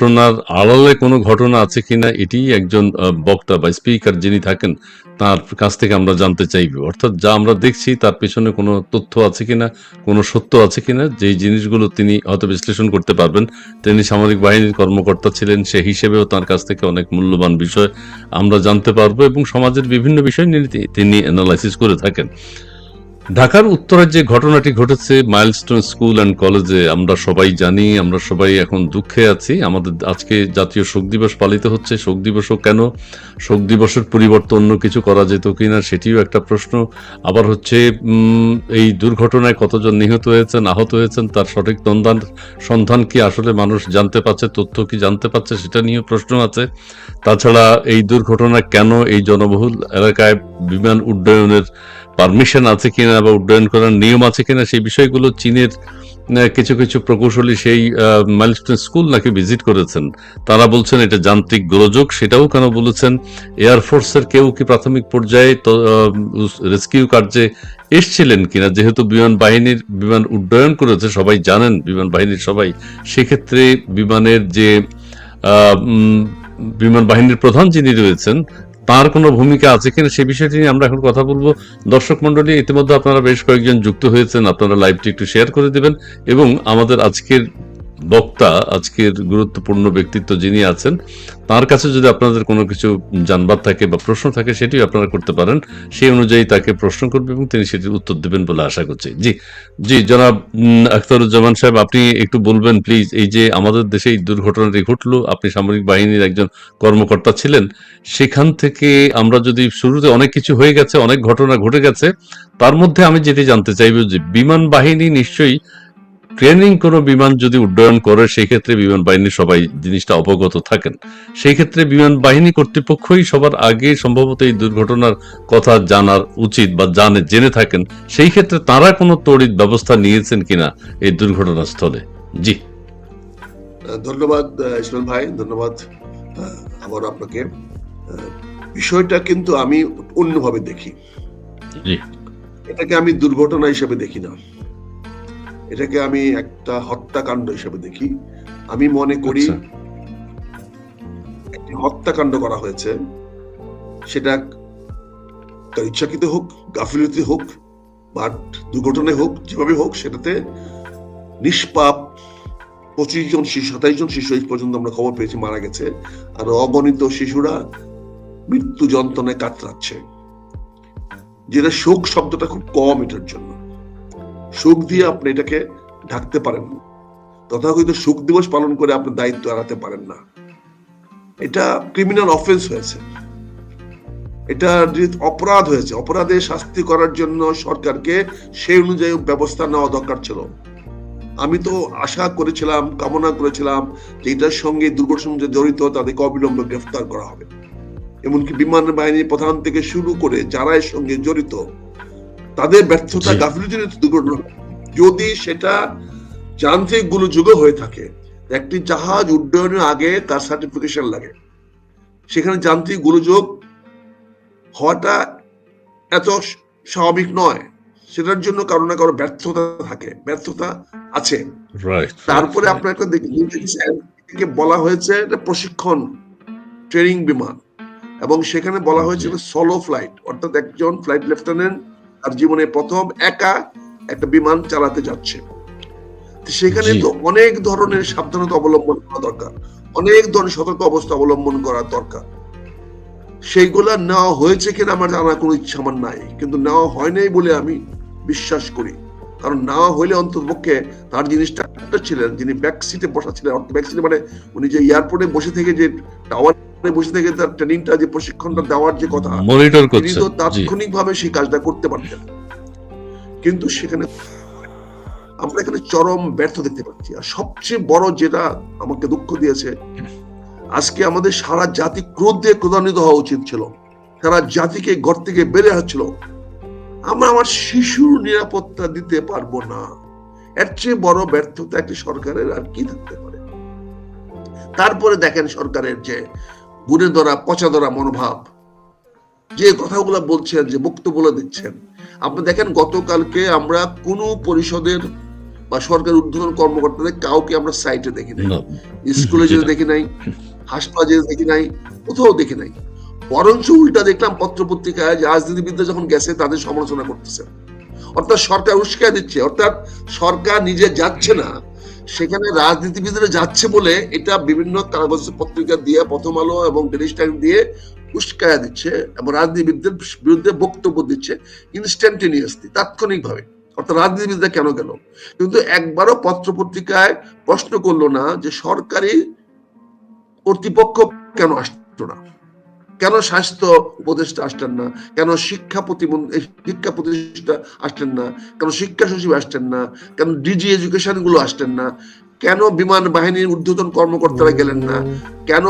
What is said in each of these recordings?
ঘটনার আড়ালে কোনো ঘটনা আছে কিনা এটি একজন বক্তা বা স্পিকার যিনি থাকেন তার কাছ থেকে আমরা জানতে চাইব। অর্থাৎ যা আমরা দেখছি তার পেছনে কোনো তথ্য আছে কিনা, কোনো সত্য আছে কিনা, যেই জিনিসগুলো তিনি হয়তো বিশ্লেষণ করতে পারবেন। তিনি সামরিক বাহিনীর কর্মকর্তা ছিলেন, সে হিসেবেও তার কাছ থেকে অনেক মূল্যবান বিষয় আমরা জানতে পারবো এবং সমাজের বিভিন্ন বিষয় নিয়ে তিনি অ্যানালাইসিস করে থাকেন। ঢাকার উত্তরের যে ঘটনাটি ঘটেছে মাইলস্টোন স্কুল অ্যান্ড কলেজে, আমরা সবাই জানি, আমরা সবাই এখন দুঃখে আছি। আমাদের আজকে জাতীয় শোক দিবস পালিত হচ্ছে। শোক দিবসও কেন? শোক দিবসের পরিবর্তে অন্য কিছু করা যেত কিনা সেটিও একটা প্রশ্ন। আবার হচ্ছে এই দুর্ঘটনায় কতজন নিহত হয়েছেন, আহত হয়েছেন, তার সঠিক সন্ধান কি আসলে মানুষ জানতে পারছে, তথ্য কি জানতে পারছে, সেটা নিয়েও প্রশ্ন আছে। তাছাড়া এই দুর্ঘটনা কেন এই জনবহুল এলাকায় বিমান উড্ডয়নের পারমিশন আছে কিনা বা উড্ডয়ন করার নিয়ম আছে কিনা, সেই বিষয়গুলো চীনের কিছু কিছু প্রকৌশলী সেই মাইলস্টোন স্কুল নাকি ভিজিট করেছেন। তারা বলছেন এটা যান্ত্রিক গোলযোগ। সেটাও কেন বলেছেন? এয়ারফোর্সের কেউ কি প্রাথমিক পর্যায়ে রেস্কিউ কার্যে এসছিলেন কিনা? যেহেতু বিমান উড্ডয়ন করেছে, সবাই জানেন, বিমান বাহিনীর সবাই, সেক্ষেত্রে বিমানের যে বিমান বাহিনীর প্রধান যিনি রয়েছেন তার কোনো ভূমিকা আছে কিনা সে বিষয়টি নিয়ে আমরা এখন কথা বলবো। দর্শক মন্ডলী, ইতিমধ্যে আপনারা বেশ কয়েকজন যুক্ত হয়েছেন, আপনারা লাইভটি একটু শেয়ার করে দিবেন এবং আমাদের আজকের বক্তা, আজকের গুরুত্বপূর্ণ ব্যক্তিত্ব যিনি আছেন, তার কাছে যদি আপনাদের কোনো কিছু জানবার থাকে বা প্রশ্ন থাকে সেটিও আপনারা করতে পারেন। সেই অনুযায়ী তাকে প্রশ্ন করবে এবং তিনি সেটির উত্তর দেবেন বলে আশা করছি। জি জি, জনাব আখতারুজ্জামান সাহেব, আপনি একটু বলবেন প্লিজ, এই যে আমাদের দেশে এই দুর্ঘটনাটি ঘটলো, আপনি সামরিক বাহিনীর একজন কর্মকর্তা ছিলেন, সেখান থেকে আমরা যদি শুরুতে অনেক কিছু হয়ে গেছে, অনেক ঘটনা ঘটে গেছে, তার মধ্যে আমি যেটি জানতে চাইব যে বিমান বাহিনী নিশ্চয়ই ট্রেনিং কোনো বিমান যদি উড্ডয়ন করে সেই ক্ষেত্রে বিমান বাহিনীর সবাই জিনিসটা অবগত থাকেন। সেই ক্ষেত্রে বিমান বাহিনী কর্তৃপক্ষই সবার আগে সম্ভবত এই দুর্ঘটনার কথা জানার উচিত বা জেনে থাকেন। সেই ক্ষেত্রে তারা কোনো তড়িৎ ব্যবস্থা নিয়েছেন কিনা এই দুর্ঘটনাস্থলে? জি ধন্যবাদ ইসমাইল ভাই, ধন্যবাদ আবার আপনাকে। বিষয়টা কিন্তু আমি অন্যভাবে দেখি। এটাকে আমি দুর্ঘটনা হিসেবে দেখি না, এটাকে আমি একটা হত্যাকাণ্ড হিসেবে দেখি। আমি মনে করি একটি হত্যাকাণ্ড করা হয়েছে, সেটা তার ইচ্ছাকৃত হোক, গাফিলতি হোক বা দুর্ঘটনায় হোক, যেভাবে হোক, সেটাতে নিষ্পাপ 25 জন শিশু, 27 জন শিশু এই পর্যন্ত আমরা খবর পেয়েছি মারা গেছে, আর অগণিত শিশুরা মৃত্যু যন্ত্রণায় কাতরাচ্ছে। যেটা শোক শব্দটা খুব কম এটার জন্য। শোক দিয়ে আপনি এটাকে ঢাকতে পারেন না, তথাকথিত শোক দিবস পালন করে আপনি দায়িত্ব এড়াতে পারেন না। এটা ক্রিমিনাল অফেন্স হয়েছে, এটা অপরাধ হয়েছে। অপরাধে শাস্তি করার জন্য সরকারকে সেই অনুযায়ী ব্যবস্থা নেওয়া দরকার ছিল। আমি তো আশা করেছিলাম, কামনা করেছিলাম যে এটার সঙ্গে দুর্ঘটনা জড়িত তাদেরকে অবিলম্বে গ্রেফতার করা হবে। এমনকি বিমান বাহিনীর প্রধান থেকে শুরু করে যারা এর সঙ্গে জড়িত, তাদের ব্যর্থতা, গাফিলতির দুর্ঘটনা। যদি সেটা যান্ত্রিক গোলযোগ হয়ে থাকে, একটি জাহাজ উড্ডয়নের আগে তার সার্টিফিকেশন লাগে, সেখানে যান্ত্রিক গোলযোগ হওয়াটা এত স্বাভাবিক নয়। সেটার জন্য কারো না কারো ব্যর্থতা থাকে, ব্যর্থতা আছে। তারপরে আপনাকে বলা হয়েছে প্রশিক্ষণ ট্রেনিং বিমান, এবং সেখানে বলা হয়েছে সোলো ফ্লাইট, অর্থাৎ একজন ফ্লাইট লেফটেন্যান্ট তার জীবনে প্রথম একা একটা বিমান চালাতে যাচ্ছে। সেখানে তো অনেক ধরনের সাবধানতা অবলম্বন করা দরকার, অনেক ধরনের সতর্ক অবস্থা অবলম্বন করা দরকার। সেইগুলা নেওয়া হয়েছে কিনা আমার জানার কোনো ইচ্ছা আমার নাই, কিন্তু নেওয়া হয় নাই বলে আমি বিশ্বাস করি। কারণ নেওয়া হইলে অন্ততপক্ষে তার জিনিসটা ছিলেন, যিনি ব্যাক সিটে বসা ছিলেন, ব্যাক সিটে মানে উনি যে এয়ারপোর্টে বসে থেকে যে টাওয়ারে বসে থেকে তার ট্রেনিংটা, যে প্রশিক্ষণটা দেওয়ার যে কথা, তিনি তো তাৎক্ষণিকভাবে সেই কাজটা করতে পারতেন। কিন্তু সেখানে আমরা এখানে চরম ব্যর্থ দেখতে পাচ্ছি। আর সবচেয়ে বড় যেটা আমাকে দুঃখ দিয়েছে, আজকে আমাদের সারা জাতি ক্রোধে ক্রোধান্বিত হওয়া উচিত ছিল, সারা জাতিকে ঘর থেকে বেড়ে আসছিল। আমরা আমার শিশুর নিরাপত্তা দিতে পারবো না, এর চেয়ে বড় ব্যর্থতা একটি সরকারের আর কি থাকতে পারে? তারপরে দেখেন সরকারের যে গুণে ধরা পচা ধরা মনোভাব, যে কথাগুলো বলছেন, যে বক্তব্য দিচ্ছেন। আপনি দেখেন গতকালকে আমরা কোন পরিষদের বা সরকার ঊর্ধ্বতন কর্মকর্তাদের কাউকে আমরা সাইটে দেখি নাই, না, স্কুলে জি যেতে না। দেখি নাই, হাসপাতালে যেতে দেখি নাই, কোথাও দেখি নাই। বরঞ্চ উল্টা দেখলাম পত্রপত্রিকায় যে রাজনীতিবিদরা যখন গেছে তাদের সমালোচনা করতেছে, অর্থাৎ সরকার উস্কায় দিচ্ছে, অর্থাৎ সরকার নিজে যাচ্ছে না, সেখানে রাজনীতিবিদরা যাচ্ছে বলে এটা বিভিন্ন কাগজ পত্রিকা দিয়ে, প্রথম আলো এবং ডেইলি স্টার দিয়ে উস্কায়া দিচ্ছে এবং রাজনীতিবিদদের বিরুদ্ধে বক্তব্য দিচ্ছে ইনস্ট্যান্টেনিয়াসলি, তাৎক্ষণিকভাবে। অর্থাৎ রাজনীতিবিদরা কেন গেল, কিন্তু একবারও পত্রপত্রিকায় প্রশ্ন করলো না যে সরকারি কর্তৃপক্ষ কেন আসতো না, কেন স্বাস্থ্য উপদেষ্টা আসতেন না, কেন শিক্ষা প্রতিষ্ঠা আসতেন না, কেন শিক্ষা সচিব আসতেন না, কেন ডিজি এডুকেশন গুলো আসতেন না, কেন বিমান বাহিনীর ঊর্ধ্বতন কর্মকর্তারা গেলেন না, কেন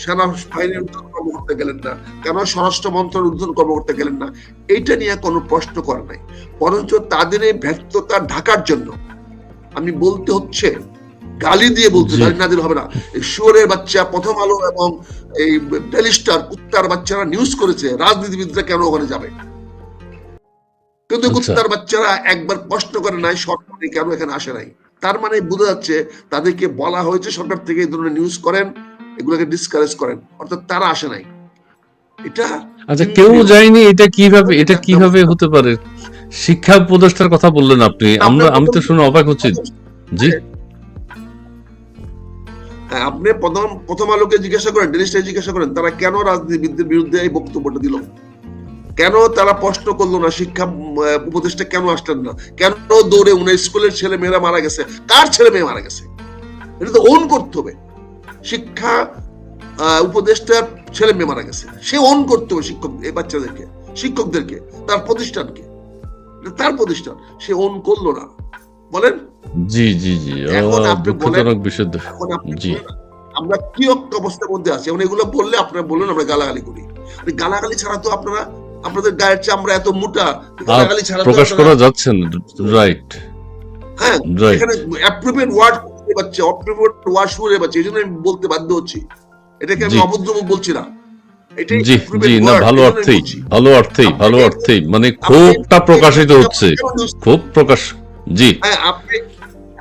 সেনা বাহিনীর ঊর্ধ্বতন কর্মকর্তা গেলেন না, কেন স্বরাষ্ট্র মন্ত্রণালয়ের ঊর্ধ্বতন কর্মকর্তা গেলেন না, এইটা নিয়ে কোনো প্রশ্ন করে নাই। বরঞ্চ তাদের এই ব্যর্থতা ঢাকার জন্য আমি বলতে হচ্ছে, গালি দিয়ে বলতে, গালি না দিলে হবে না, এই শুয়োরের বাচ্চা প্রথম আলো এবং এই ডেইলি স্টার কুত্তার বাচ্চারা নিউজ করেছে রাজনীতিবিদরা কেন ওখানে যাবে, কিন্তু কুত্তার বাচ্চারা একবার প্রশ্ন করে নাই সরকারি কেন এখানে আসে নাই। তার মানে বোঝা যাচ্ছে তাদেরকে বলা হয়েছে সরকার থেকে এই ধরনের নিউজ করেন, এগুলোকে ডিসকারেজ করেন, অর্থাৎ তারা আসে নাই। এটা আচ্ছা, কেউ যায়নি, এটা কিভাবে হতে পারে? শিক্ষা উপদেষ্টার কথা বললেন আপনি, আমি তো শুনে অবাক হচ্ছি। জি, আপনি প্রথম আলোকে জিজ্ঞাসা করেন, ডেইলি স্টার জিজ্ঞাসা করেন তারা কেন রাজনীতিবিদদের বিরুদ্ধে এই বক্তব্যটা দিল, কেন তারা প্রশ্ন করলো না শিক্ষা উপদেষ্টা কেন আসলেন না, কেন দৌড়ে উনি স্কুলের ছেলে মেয়েরা মারা গেছে, কার ছেলে মেয়ে মারা গেছে, এটা তো ওন করতে হবে। শিক্ষা উপদেষ্টার ছেলে মেয়ে মারা গেছে, সে ওন করতে হবে শিক্ষক এই বাচ্চাদেরকে, শিক্ষকদেরকে, তার প্রতিষ্ঠানকে, তার প্রতিষ্ঠান, সে ওন করলো না। বলেন জি, জি, জি, এখন আপনি বলেন, দুঃখজনক বিষয়। এখন আপনি জি, আমরা কি অবস্থার মধ্যে আছি, এখন এগুলো বললে আপনারা বললেন আমরা গালাগালি করি, গালাগালি ছাড়া তো আপনারা, আপনাদের গায়ের চামড়া এত মোটা, গালাগালি ছাড়া প্রকাশ করা যাচ্ছে না। রাইট, হ্যাঁ, রাইট। এখানে অ্যাপ্রোপ্রিয়েট ওয়ার্ড শুনতে পাচ্ছি, অ্যাপ্রোপ্রিয়েট ওয়ার্ড শুনতে পাচ্ছি, এই জন্য আমি বলতে বাধ্য হচ্ছি। এটাকে আমি অভদ্র মুখ বলছি না, এটাই জি, জি, না, ভালো অর্থেই মানে ক্ষোভটা প্রকাশিত হচ্ছে, ক্ষোভ প্রকাশ। জি, হ্যাঁ,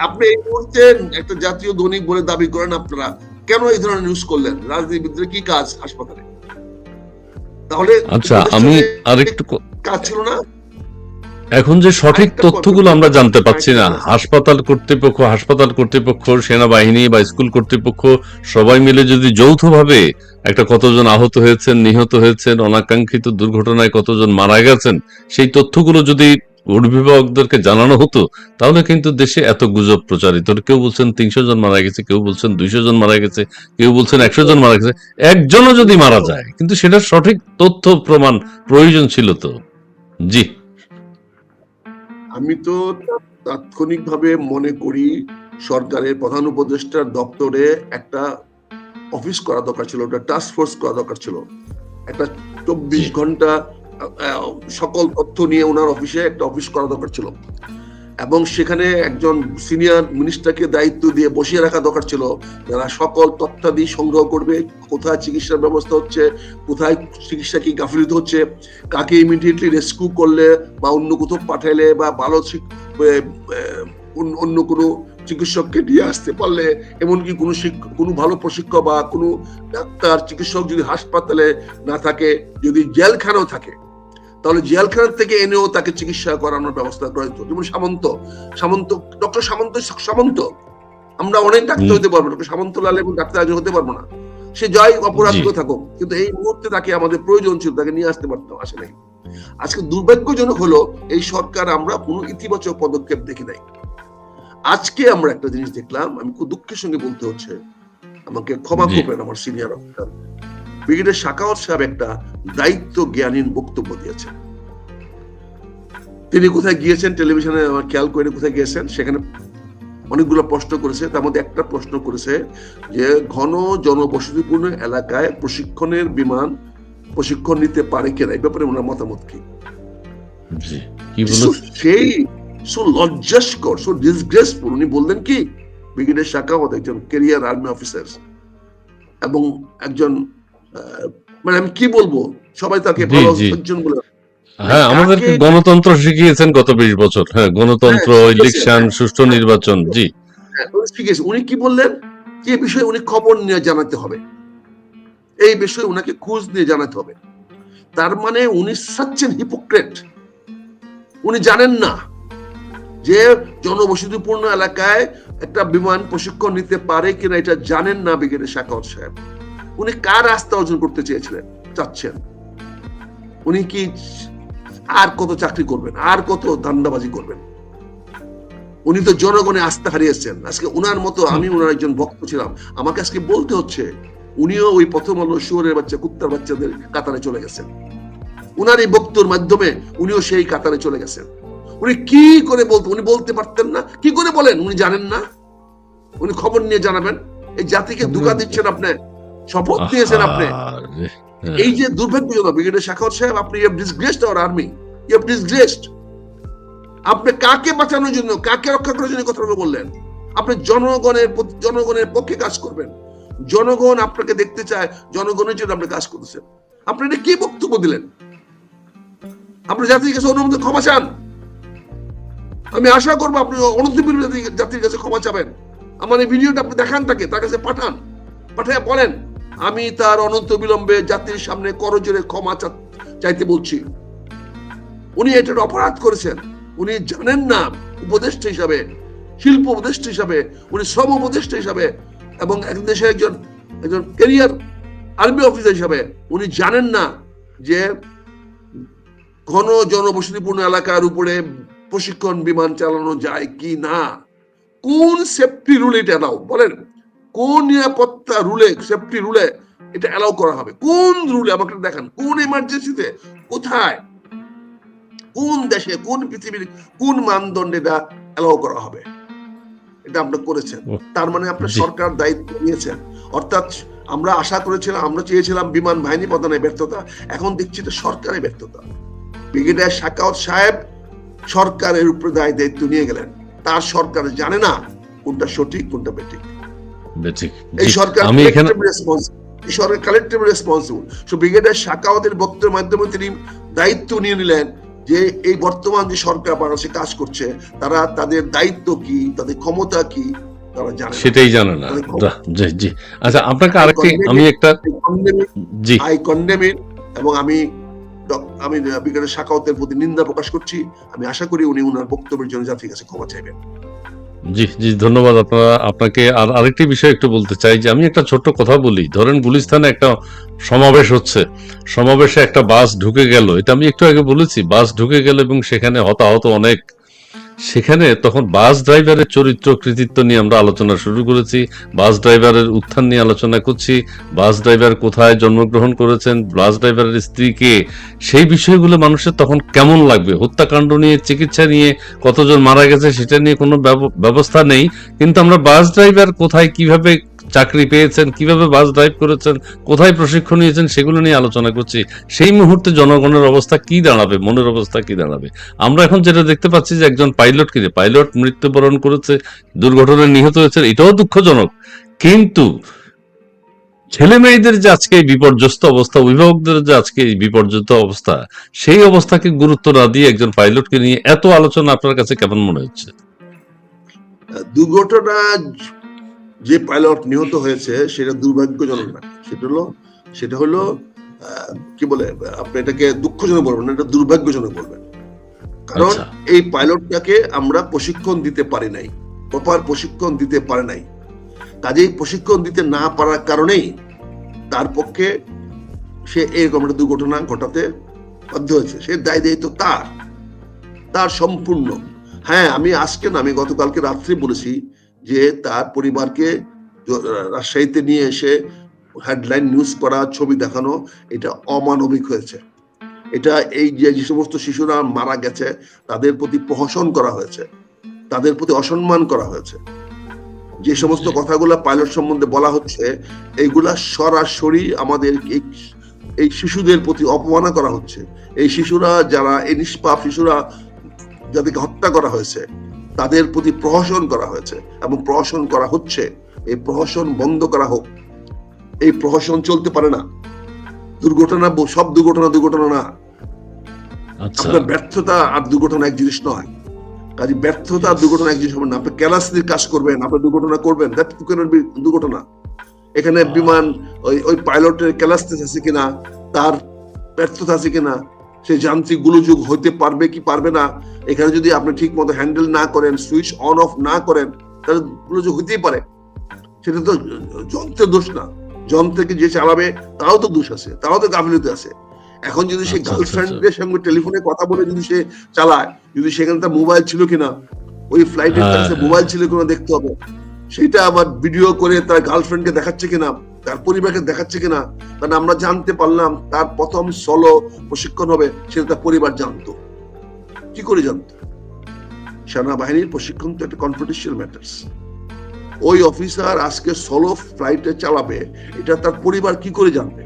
আপনি এই মুহূর্তে একটা জাতীয় দৈনিক বলে দাবি করেন, আপনারা কেন এই ধরনের নিউজ করলেন? রাজনীতিবিদদের কি কাজ হাসপাতালে? তাহলে আচ্ছা, আমি আরেকটু কাজ ছিল না? এখন যে সঠিক তথ্যগুলো আমরা জানতে পাচ্ছি না, হাসপাতাল কর্তৃপক্ষ, সেনাবাহিনী বা স্কুল কর্তৃপক্ষ সবাই মিলে যদি যৌথভাবে একটা কতজন আহত হয়েছেন, নিহত হয়েছেন, অনাকাঙ্ক্ষিত দুর্ঘটনায় কতজন মারা গেছেন, সেই তথ্যগুলো যদি অভিভাবকদেরকে জানানো হতো, তাহলে কিন্তু দেশে এত গুজব প্রচারিত। কেউ বলছেন 300 জন মারা গেছে, কেউ বলছেন 200 জন মারা গেছে, কেউ বলছেন 100 জন মারা গেছে, একজনও যদি মারা যায়, কিন্তু সেটার সঠিক তথ্য প্রমাণ প্রয়োজন ছিল তো। জি, আমি তো তাৎক্ষণিকভাবে মনে করি সরকারের প্রধান উপদেষ্টার দপ্তরে একটা অফিস করা দরকার ছিল, একটা টাস্ক ফোর্স করা দরকার ছিল, একটা 24 ঘন্টা সকল তথ্য নিয়ে ওনার অফিসে একটা অফিস করা দরকার ছিল, এবং সেখানে একজন সিনিয়র মিনিস্টারকে দায়িত্ব দিয়ে বসিয়ে রাখা দরকার ছিল, যারা সকল তথ্যাদি সংগ্রহ করবে, কোথায় চিকিৎসার ব্যবস্থা হচ্ছে, কোথায় চিকিৎসা কি গাফিলতি হচ্ছে, কাকে ইমিডিয়েটলি রেস্কিউ করলে বা অন্য কোথাও পাঠাইলে বা ভালো অন্য কোনো চিকিৎসককে দিয়ে আসতে পারলে, এমনকি কোনো ভালো প্রশিক্ষক বা কোনো ডাক্তার চিকিৎসক যদি হাসপাতালে না থাকে, যদি জেলখানাও থাকে, তাহলে জেলখানা থেকে এনেও তাকে চিকিৎসা করানোর ব্যবস্থা করা হতো। যেমন ডক্টর সামন্ত, আমরা অনেক ডাক্তার হতে পারবো, ডক্টর সামন্তলাল এবং ডাক্তার আজ হতে পারবো না, সে যাই অপরাধ থাকুক, কিন্তু এই মুহূর্তে তাকে আমাদের প্রয়োজন ছিল, তাকে নিয়ে আসতে পারতাম, আসে নাই। আজকে দুর্ভাগ্যজনক হলো এই সরকার আমরা কোনো ইতিবাচক পদক্ষেপ দেখি নাই। আজকে আমরা একটা জিনিস দেখলাম, আমি খুব দুঃখের সঙ্গে বলতে হচ্ছে, আমাকে ক্ষমা করবেন আমার সিনিয়র অফিসার, ব্রিগেডিয়ার শাখাওয়াত সাহেব একটা দায়িত্ব জ্ঞানীন বক্তব্য দিয়েছেন। তিনি কোথায় গিয়েছেন, টেলিভিশনে আমার খেয়াল করে কোথায় গিয়েছেন, সেখানে অনেকগুলো প্রশ্ন করেছে, তার মধ্যে একটা প্রশ্ন করেছে যে ঘন জনবসতিপূর্ণ এলাকায় প্রশিক্ষণের বিমান প্রশিক্ষণ নিতে পারে কিনা, এই ব্যাপারে ওনার মতামত কি? সেই লজ্জাস্কর, ডিসগ্রেসফুল, উনি বললেন কি, ব্রিগেডিয়ার শাখাওয়াত একজন ক্যারিয়ার আর্মি অফিসার এবং একজন, মানে আমি কি বলবো, সবাই তাকে ভালো একজন বলে, মানে হ্যাঁ, কাকে আমাদেরকে গণতন্ত্র শিখিয়েছেন গত 20 বছর। হ্যাঁ, গণতন্ত্র, শিখেছেন, ইলেকশন, সুষ্ঠু নির্বাচন। জি। উনি শিখেছেন। উনি কি বললেন যে এই বিষয়ে উনি খবর নিয়ে জানাতে হবে, এই বিষয়ে উনাকে খোঁজ নিয়ে জানাতে হবে। তার মানে উনি সাচ্ছেন হিপোক্রেট। উনি জানেন না যে জনবসতিপূর্ণ এলাকায় একটা বিমান প্রশিক্ষণ নিতে পারে কিনা, এটা জানেন না ব্রিগেডিয়ার সাখাওয়াত সাহেব। উনি কার আস্থা অর্জন করতে চাচ্ছেন? উনি কি আর কত চাকরি করবেন, আর কত ধান্দাবাজি করবেন? উনি তো জনগণের আস্থা হারিয়েছেন। আজকে উনার মতো, আমি উনার একজন ভক্ত ছিলাম, আমাকে আজকে বলতে হচ্ছে উনিও ওই প্রথম আলো শুয়োরের বাচ্চা, কুত্তার বাচ্চাদের কাতারে চলে গেছেন। উনার এই বক্তব্যের মাধ্যমে উনিও সেই কাতারে চলে গেছেন। উনি কি করে উনি বলতে পারতেন না? কি করে বলেন? উনি জানেন না? উনি খবর নিয়ে জানাবেন? এই জাতিকে ধোঁকা দিচ্ছেন আপনি, শপথ নিয়েছেন আপনি। আহারে! এই হ্যাঁ, যে দুর্ভাগ্যজনক ব্রিগেডিয়ার সাখাওয়াত সাহেব, আপনি you have disgraced our army, you have disgraced. আপনি কাকে বাঁচানোর জন্য, কাকে রক্ষা করার জন্য কথাগুলো বললেন? আপনি জনগণের পক্ষে কাজ করবেন। জনগণ আপনাকে দেখতে চায়, জনগণের জন্য আপনি কাজ করতেছেন। আপনি এটা কি বক্তব্য দিলেন? আপনি জাতির কাছে অনুমতি ক্ষমা চান। আমি আশা করবো আপনি অনন্তবিল জাতির কাছে ক্ষমা চাবেন। আমার এই ভিডিওটা আপনি দেখান, তার কাছে পাঠান, পাঠিয়ে বলেন আমি তার অনন্ত বিলম্বে জাতির সামনে করজোরে ক্ষমা চাইতে বলছি। উনি এটার অপরাধ করেছেন। উনি জানেন না উপদেষ্টা হিসাবে, শিল্প উপদেষ্টা হিসাবে, উনি শ্রম উপদেষ্টা হিসাবে এবং এক দেশের একজন ক্যারিয়ার আর্মি অফিসার হিসাবে উনি জানেন না যে ঘন জনবসতিপূর্ণ এলাকার উপরে প্রশিক্ষণ বিমান চালানো যায় কি না। কোন সেফটি রুল এটা এলাও বলেন? কোন নিরাপত্তা রুলে, সেফটি রুলে এটা এলাও করা হবে? কোন রুলে আমাকে দেখান। কোন এমার্জেন্সিতে, কোথায়, কোন দেশে, কোন পৃথিবীর কোন মানদণ্ডে এটা এলাও করা হবে? এটা আপনারা করেছেন। তার মানে আপনার জি, সরকার দায়িত্ব নিয়েছেন। অর্থাৎ আমরা আশা করেছিলাম, আমরা চেয়েছিলাম বিমান বাহিনী প্রধানের ব্যর্থতা, এখন দেখছি এটা সরকারের ব্যর্থতা। ব্রিগেডিয়ার সাখাওয়াত সাহেব সরকারের উপরে দায়িত্ব নিয়ে গেলেন। তার সরকার জানে না কোনটা সঠিক, কোনটা বেঠিক। ঠিক। এই জি, সরকার আমি এখানে কালেক্টিভ রেসপন্সিবল। এই সরকার কালেক্টিভ রেসপন্সিবল। সো ব্রিগেডিয়ার সাখাওয়াতের বক্তব্যের মাধ্যমে তিনি দায়িত্ব নিয়ে নিলেন যে এই বর্তমান যে সরকার বাংলাদেশে কাজ করছে, তারা তাদের দায়িত্ব কি, তাদের ক্ষমতা কি তারা জানে না। সেটাই জানে না। তাদের জি, জি। আচ্ছা, আপনাকে আই আরেকটি কন্ডেম আমি ইট, একটা জি, আই কন্ডেম ইট, এবং আমি ব্রিগেডিয়ার সাখাওয়াতের প্রতি নিন্দা প্রকাশ করছি। আমি আশা করি উনি উনার বক্তব্যের জন্য জাতির কাছে ক্ষমা চাইবেন। জি, জি, ধন্যবাদ। আপনাকে আরেকটি বিষয় একটু বলতে চাই যে আমি একটা ছোট্ট কথা বলি। ধরেন গুলিস্তানে একটা সমাবেশ হচ্ছে। সমাবেশে একটা বাস ঢুকে গেল। এটা আমি একটু আগে বলেছি। বাস ঢুকে গেল এবং সেখানে হতাহত অনেক। সেখানে তখন বাস ড্রাইভারের চরিত্র কৃতিত্ব নিয়ে আমরা আলোচনা শুরু করেছি। বাস ড্রাইভারের উত্থান নিয়ে আলোচনা করছি। বাস ড্রাইভার কোথায় জন্মগ্রহণ করেছেন, বাস ড্রাইভারের স্ত্রীকে, সেই বিষয়গুলো মানুষের তখন কেমন লাগবে? হত্যাকাণ্ড নিয়ে, চিকিৎসা নিয়ে, কতজন মারা গেছে সেটা নিয়ে কোনো ব্যবস্থা নেই। কিন্তু আমরা বাস ড্রাইভার কোথায়, কিভাবে চাকরি পেয়েছেন, কিভাবে বাস ড্রাইভ করেছেন, কোথায় প্রশিক্ষণ নিয়েছেন, সেগুলো নিয়ে আলোচনা করছি। সেই মুহূর্তে জনগণের অবস্থা কি দাঁড়াবে, মনের অবস্থা কি দাঁড়াবে? আমরা এখন যেটা দেখতে পাচ্ছি যে একজন পাইলট মৃত্যুবরণ করেছে, দুর্ঘটনায় নিহত হয়েছে, এটাও দুঃখজনক। কিন্তু ছেলে মেয়েদের যে আজকে এই বিপর্যস্ত অবস্থা, অভিভাবকদের যে আজকে এই বিপর্যস্ত অবস্থা, সেই অবস্থাকে গুরুত্ব না দিয়ে একজন পাইলটকে নিয়ে এত আলোচনা আপনার কাছে কেমন মনে হচ্ছে? দুর্ঘটনা যে পাইলট নিহত হয়েছে সেটা দুর্ভাগ্যজনক না, সেটা হলো কি বলে, আপনি এটাকে দুঃখজনক বলবেন না, এটা দুর্ভাগ্যজনক বলবেন। কারণ আচ্ছা, এই পাইলটটাকে আমরা প্রশিক্ষণ দিতে পারি নাই, প্রপার প্রশিক্ষণ দিতে পারে নাই। কাজেই প্রশিক্ষণ দিতে না পারার কারণেই তার পক্ষে সে এরকম একটা দুর্ঘটনা ঘটাতে বাধ্য হয়েছে। সে দায়িত্ব তার সম্পূর্ণ। হ্যাঁ, আমি গতকালকে রাত্রে বলেছি যে তার পরিবারকে রাজশাহীতে নিয়ে এসে হেডলাইন নিউজ করা, ছবি দেখানো, এটা অমানবিক হয়েছে। এটা এই যে সমস্ত শিশুরা মারা গেছে তাদের প্রতি প্রহসন করা হয়েছে, তাদের প্রতি অসম্মান করা হয়েছে। যে সমস্ত কথাগুলো পাইলট সম্বন্ধে বলা হচ্ছে, এইগুলা সরাসরি আমাদের এই শিশুদের প্রতি অপমাননা করা হচ্ছে। এই শিশুরা যারা, এই নিষ্পাপ শিশুরা যাদেরকে হত্যা করা হয়েছে, তাদের প্রতি প্রহসন করা হয়েছে এবং প্রহসন করা হচ্ছে। এই প্রহসন বন্ধ করা হোক। এই প্রহসন চলতে পারে না। সব দুর্ঘটনা না। আচ্ছা আপনার ব্যর্থতা আর দুর্ঘটনা এক জিনিস নয়। কাজে ব্যর্থতা আর দুর্ঘটনা এক জিনিস হবে না। আপনি ক্যালাসির কাজ করবেন, আপনি দুর্ঘটনা করবেন, দ্যাট ক্যানট বি দুর্ঘটনা। এখানে বিমান ওই পাইলটের ক্যালাসিস আছে কিনা, তার ব্যর্থতা আছে কিনা, সে যান্ত্রিক গোলযোগ হইতে পারবে কি পারবে না, এখানে যদি আপনি ঠিক মতো হ্যান্ডেল না করেন, সুইচ অন অফ না করেন, তাহলে গোলযোগ হইতেই পারে। সেটা তো যন্ত্রের দোষ না, যন্ত্রকে যে চালাবে তাও তো দোষ আছে, তাও তো গাফিলতি আছে। এখন যদি সে গার্লফ্রেন্ডের সঙ্গে টেলিফোনে কথা বলে যদি সে চালায়, যদি সেখানে তার মোবাইল ছিল কিনা, ওই ফ্লাইটের কাছে মোবাইল ছিল কিনা দেখতে হবে, সেটা আবার ভিডিও করে তার গার্লফ্রেন্ডকে দেখাচ্ছে কিনা, তার পরিবারকে দেখাচ্ছে কিনা। কারণ আমরা জানতে পারলাম তার প্রথম সলো প্রশিক্ষণ হবে, সেটা তার পরিবার জানতো। কি করে জানতো? সেনাবাহিনীর প্রশিক্ষণ তো একটা কনফিডেন্সিয়াল ম্যাটার্স। ওই অফিসার আজকে সোলো ফ্লাইটে চালাবে, এটা তার পরিবার কি করে জানবে?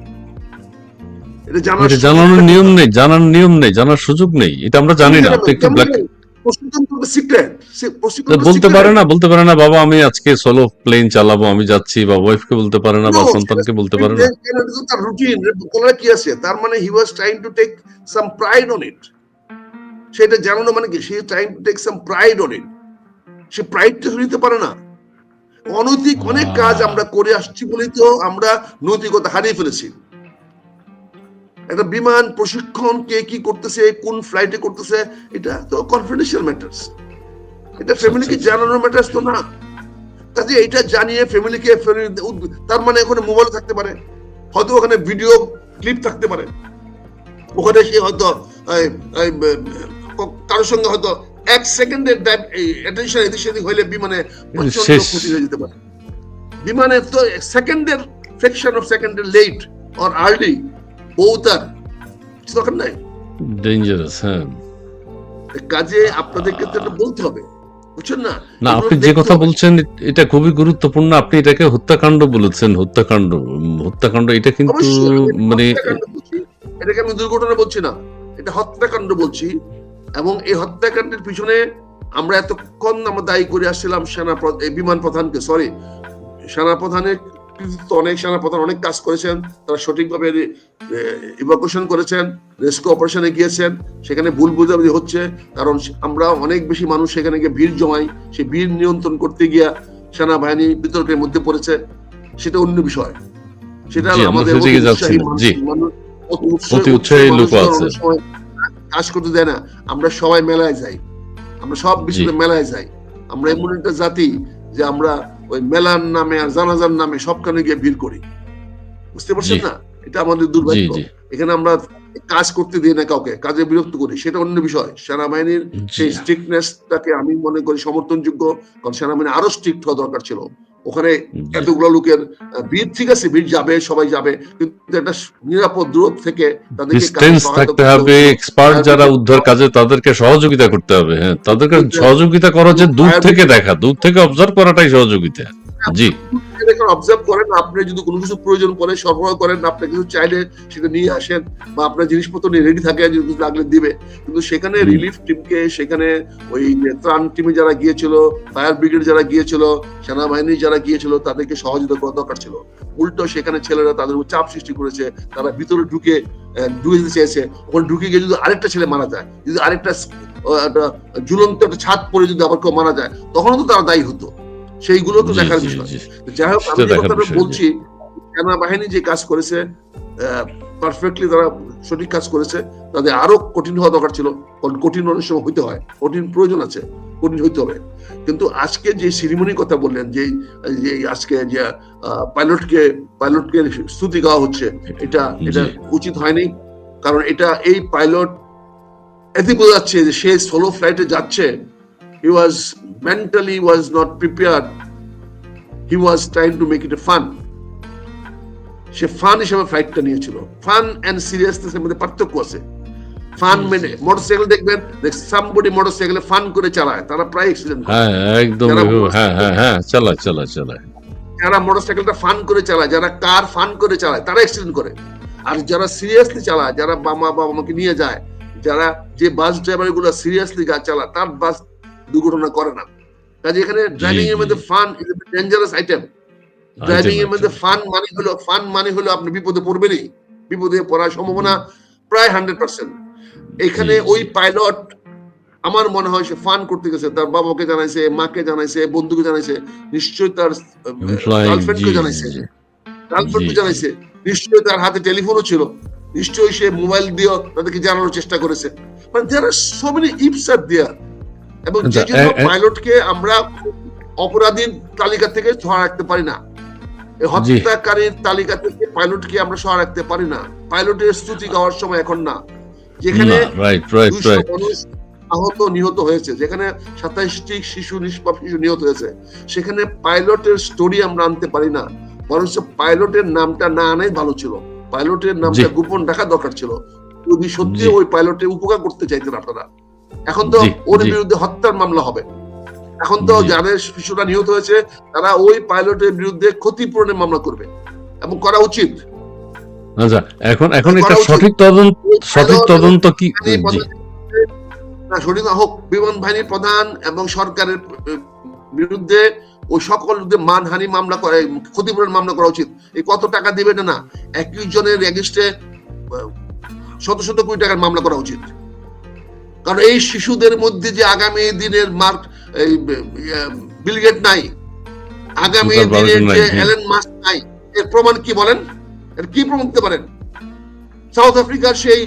এটা জানানোর নিয়ম নেই, জানার নিয়ম নেই, জানার সুযোগ নেই, এটা আমরা জানি না। আপনি একটু ব্ল্যাক বলতে পারে না বাবা আমি আজকে সোলো প্লেন চালাবো, আমি যাচ্ছি, বা ওয়াইফকে বলতে পারে না, বা সন্তানকে বলতে পারে না। তার রুটিন কি আছে, তার মানে he was trying to take some pride on it. সেটা জানানো মানে কি, সে trying to take some pride on it. সে প্রাইডটা নিতে পারে না। অনৈতিক অনেক কাজ আমরা করে আসছি বলেই তো আমরা নৈতিকতা হারিয়ে ফেলেছি। একটা বিমান প্রশিক্ষণ কে কি করতেছে, কোন ফ্লাইটে করতেছে, এটা তো কনফিডেন্সিয়াল ম্যাটার্স। এটা ফ্যামিলিকে জানানোর ম্যাটার্স তো না। কাজে এটা জানিয়ে ফ্যামিলিকে, তার মানে ওখানে মোবাইল থাকতে পারে, হয়তো ওখানে ভিডিও ক্লিপ থাকতে পারে, ওখানে সে হয়তো কারোর সঙ্গে হয়তো 1 সেকেন্ডের অ্যাটেনশন এদিক সেদিক হইলে বিমানে প্রচন্ড ক্ষতি হয়ে যেতে পারে। বিমানে তো সেকেন্ডের ফ্র্যাকশন অফ সেকেন্ডের লেট অর আর্লি বহুতার দরকার নাই, ডেঞ্জারাস। হ্যাঁ, কাজে আপনাদেরকে তো বলতে হবে, বুঝছেন না? না, আপনি যে কথা বলছেন এটা খুবই গুরুত্বপূর্ণ। আপনি এটাকে হত্যাকাণ্ড বলেছেন, হত্যাকাণ্ড এটা কিন্তু মানে এটাকে আমি দুর্ঘটনা বলছি না, এটা হত্যাকাণ্ড বলছি। এবং এই হত্যাকাণ্ডের পিছনে আমরা এতক্ষণ আমরা দায়ী করে আসছিলাম বিমান প্রধানকে। সরি, সেনাপ্রধানের অনেক সেনাপ্রধান অনেক কাজ করেছেন, তারা সঠিকভাবে ইভাকুয়েশন করেছেন, রেস্কিউ অপারেশনে গিয়েছেন, সেখানে ভুল বুঝাবুঝি হচ্ছে, কারণ আমরা অনেক বেশি মানুষ সেখানে গিয়ে ভিড় জমাই, সেই ভিড় নিয়ন্ত্রণ করতে গিয়া সেনাবাহিনী বিতর্কের মধ্যে পড়েছে, সেটা অন্য বিষয়। সেটা আমাদের কাজ করতে দেয় না। আমরা সবাই মেলায় যাই, আমরা সব বিষয়ে মেলায় যাই। আমরা এমন একটা জাতি যে আমরা ওই মেলার নামে আর জানাজার নামে সবখানে গিয়ে ভিড় করি, বুঝতে পারছেন না? এটা আমাদের দুর্ভাগ্য। এখানে আমরা কাজ করতে দিই না কাউকে, কাজে বিরক্ত করি, সেটা অন্য বিষয়। সেনাবাহিনীর সেই স্ট্রিক্টনেসটাকে আমি মনে করি সমর্থনযোগ্য, কারণ সেনাবাহিনী আরো স্ট্রিক্ট হওয়া দরকার ছিল। ওখানে এতগুলো লোকের ভিড়, ঠিক আছে ভিড় যাবে, সবাই যাবে, কিন্তু একটা নিরাপদ দূরত্ব থেকে তাদেরকে থাকতে হবে। এক্সপার্ট যারা উদ্ধার কাজে, তাদেরকে সহযোগিতা করতে হবে। হ্যাঁ, তাদেরকে সহযোগিতা করা হচ্ছে দূর থেকে দেখা, দূর থেকে অবজার্ভ করাটাই সহযোগিতা। জি, অবজার্ভ করেন, আপনি যদি কোনো কিছু প্রয়োজন পড়ে সরবরাহ করেন, আপনি কিছু চাইলে সেটা নিয়ে আসেন, বা আপনার জিনিসপত্র নিয়ে রেডি থাকে, যদি কিছু লাগলে দিবে। কিন্তু সেখানে রিলিফ টিমকে, সেখানে ওই ত্রাণ টিমে যারা গিয়েছিল, ফায়ার ব্রিগেড যারা গিয়েছিল, সেনাবাহিনী যারা গিয়েছিল, তাদেরকে সহযোগিতা করা দরকার ছিল। উল্টো সেখানে ছেলেরা তাদের উপর চাপ সৃষ্টি করেছে, তারা ভিতরে ঢুকে যেতে চেয়েছে। ওখানে ঢুকে গিয়ে যদি আরেকটা ছেলে মারা যায়, যদি আরেকটা ঝুলন্ত একটা ছাদ পরে যদি আবার কেউ মারা যায়, তখনও তো তারা দায়ী হতো। সেইগুলো তো দেখার বিষয়। যাই হোক, আমি যে কথাটা বলছি, সেনাবাহিনী যে কাজ করেছে পারফেক্টলি, তারা সঠিক কাজ করেছে। তাদের আরো কঠিন হওয়া দরকার ছিল, কারণ কঠিন অনেক সময় হইতে হয়, কঠিন প্রয়োজন আছে, কঠিন হইতে হবে। কিন্তু আজকে যে সেরিমনির কথা বললেন, যে আজকে যে পাইলটকে স্তুতি গাওয়া হচ্ছে, এটা উচিত হয়নি। কারণ এটা এই পাইলট এতে বোঝা যাচ্ছে যে সে সোলো ফ্লাইটে যাচ্ছে, he was mentally was not prepared, he was trying to make it a fun. Say fun হিসেবে ফ্লাইটটা নিয়েছিল। ফান এন্ড সিরিয়াসনেস এর মধ্যে পার্থক্য আছে। ফান মানে মোটরসাইকেল দেখবেন, সামবডি মোটরসাইকেলে ফান করে চালায়, তারা প্রায় অ্যাক্সিডেন্ট করে। হ্যাঁ, একদম। হ্যাঁ, চালায়। যারা মোটরসাইকেলটা ফান করে চালায়, যারা কার ফান করে চালায়, তারা অ্যাক্সিডেন্ট করে। আর যারা সিরিয়াসলি চালায়, যারা বাবা-মাকে নিয়ে যায়, যারা যে বাস ড্রাইভার গুলো সিরিয়াসলি চালায়, তার বাস দুর্ঘটনা করে না। কাজে এখানে ড্রাইভিং এর মধ্যে fun is a dangerous item. Driving এর মধ্যে ফান মানে হলো আপনি বিপদে পড়বেনই, বিপদে পড়ার সম্ভাবনা প্রায় 100%। এখানে জি, ওই জি। পাইলট আমার মনে হয় সে ফান করতে গেছে, তার বাবাকে জানাইছে, মাকে জানাইছে, বন্ধুকে জানাইছে, নিশ্চয়ই তার এমপ্লয়িং, জি, গার্লফ্রেন্ডকে জি, জানাইছে, জি, জি, গার্লফ্রেন্ডকে জি। জানাইছে, নিশ্চয়ই তার হাতে টেলিফোনও ছিল, নিশ্চয়ই সে মোবাইল দিয়ে তাদেরকে জানানোর চেষ্টা করেছে। মানে there are so many ifs are there। এবং আচ্ছা, যে জন্য পাইলটকে আমরা অপরাধীর তালিকা থেকে সরা রাখতে পারি না, এই জি, হত্যাকারীর তালিকা থেকে পাইলটকে আমরা সরা রাখতে পারি না। পাইলটের স্তুতি গাওয়ার সময় এখন না। যেখানে না, রাইট, রাইট, 200 রাইট। মানুষ আহত নিহত হয়েছে, যেখানে 27টি শিশু, নিষ্পাপ শিশু নিহত হয়েছে, সেখানে পাইলটের স্টোরি আমরা আনতে পারি না, বরঞ্চ পাইলটের নামটা না আনাই ভালো ছিল। পাইলটের জি, নামটা গোপন রাখা দরকার ছিল, যদি সত্যি জি, ওই পাইলটের উপকার করতে চাইতেন আপনারা। এখন তো জি, ওর জি, বিরুদ্ধে হত্যার মামলা হবে। এখন তো জি। যাদের শিশুরা নিহত হয়েছে তারা ওই পাইলটের বিরুদ্ধে ক্ষতিপূরণের মামলা করবে, এবং করা উচিত, আচ্ছা, এখন এখন এটা করা উচিত। সঠিক তদন্ত, ওই সঠিক পাইলট এবং তদন্ত কি? বাহিনী জি, প্রধান, সঠিক না হোক, বিমান বাহিনীর প্রধান এবং সরকারের বিরুদ্ধে ওই সকল মানহানি মামলা করে, ক্ষতিপূরণ মামলা করা উচিত। এই কত টাকা দিবে না, একই জনের এগেইনস্টে শত শত কোটি টাকার মামলা করা উচিত। কারণ এই শিশুদের মধ্যে যে আগামী দিনের মার্ক বিল গেট নাই, আগামী জুকার দিনের বারোটা নাই, যে জি। এলেন মাস্ক নাই, এর প্রমাণ কি বলেন? এর কি প্রমাণ দিতে পারেন? সাউথ আফ্রিকার সেই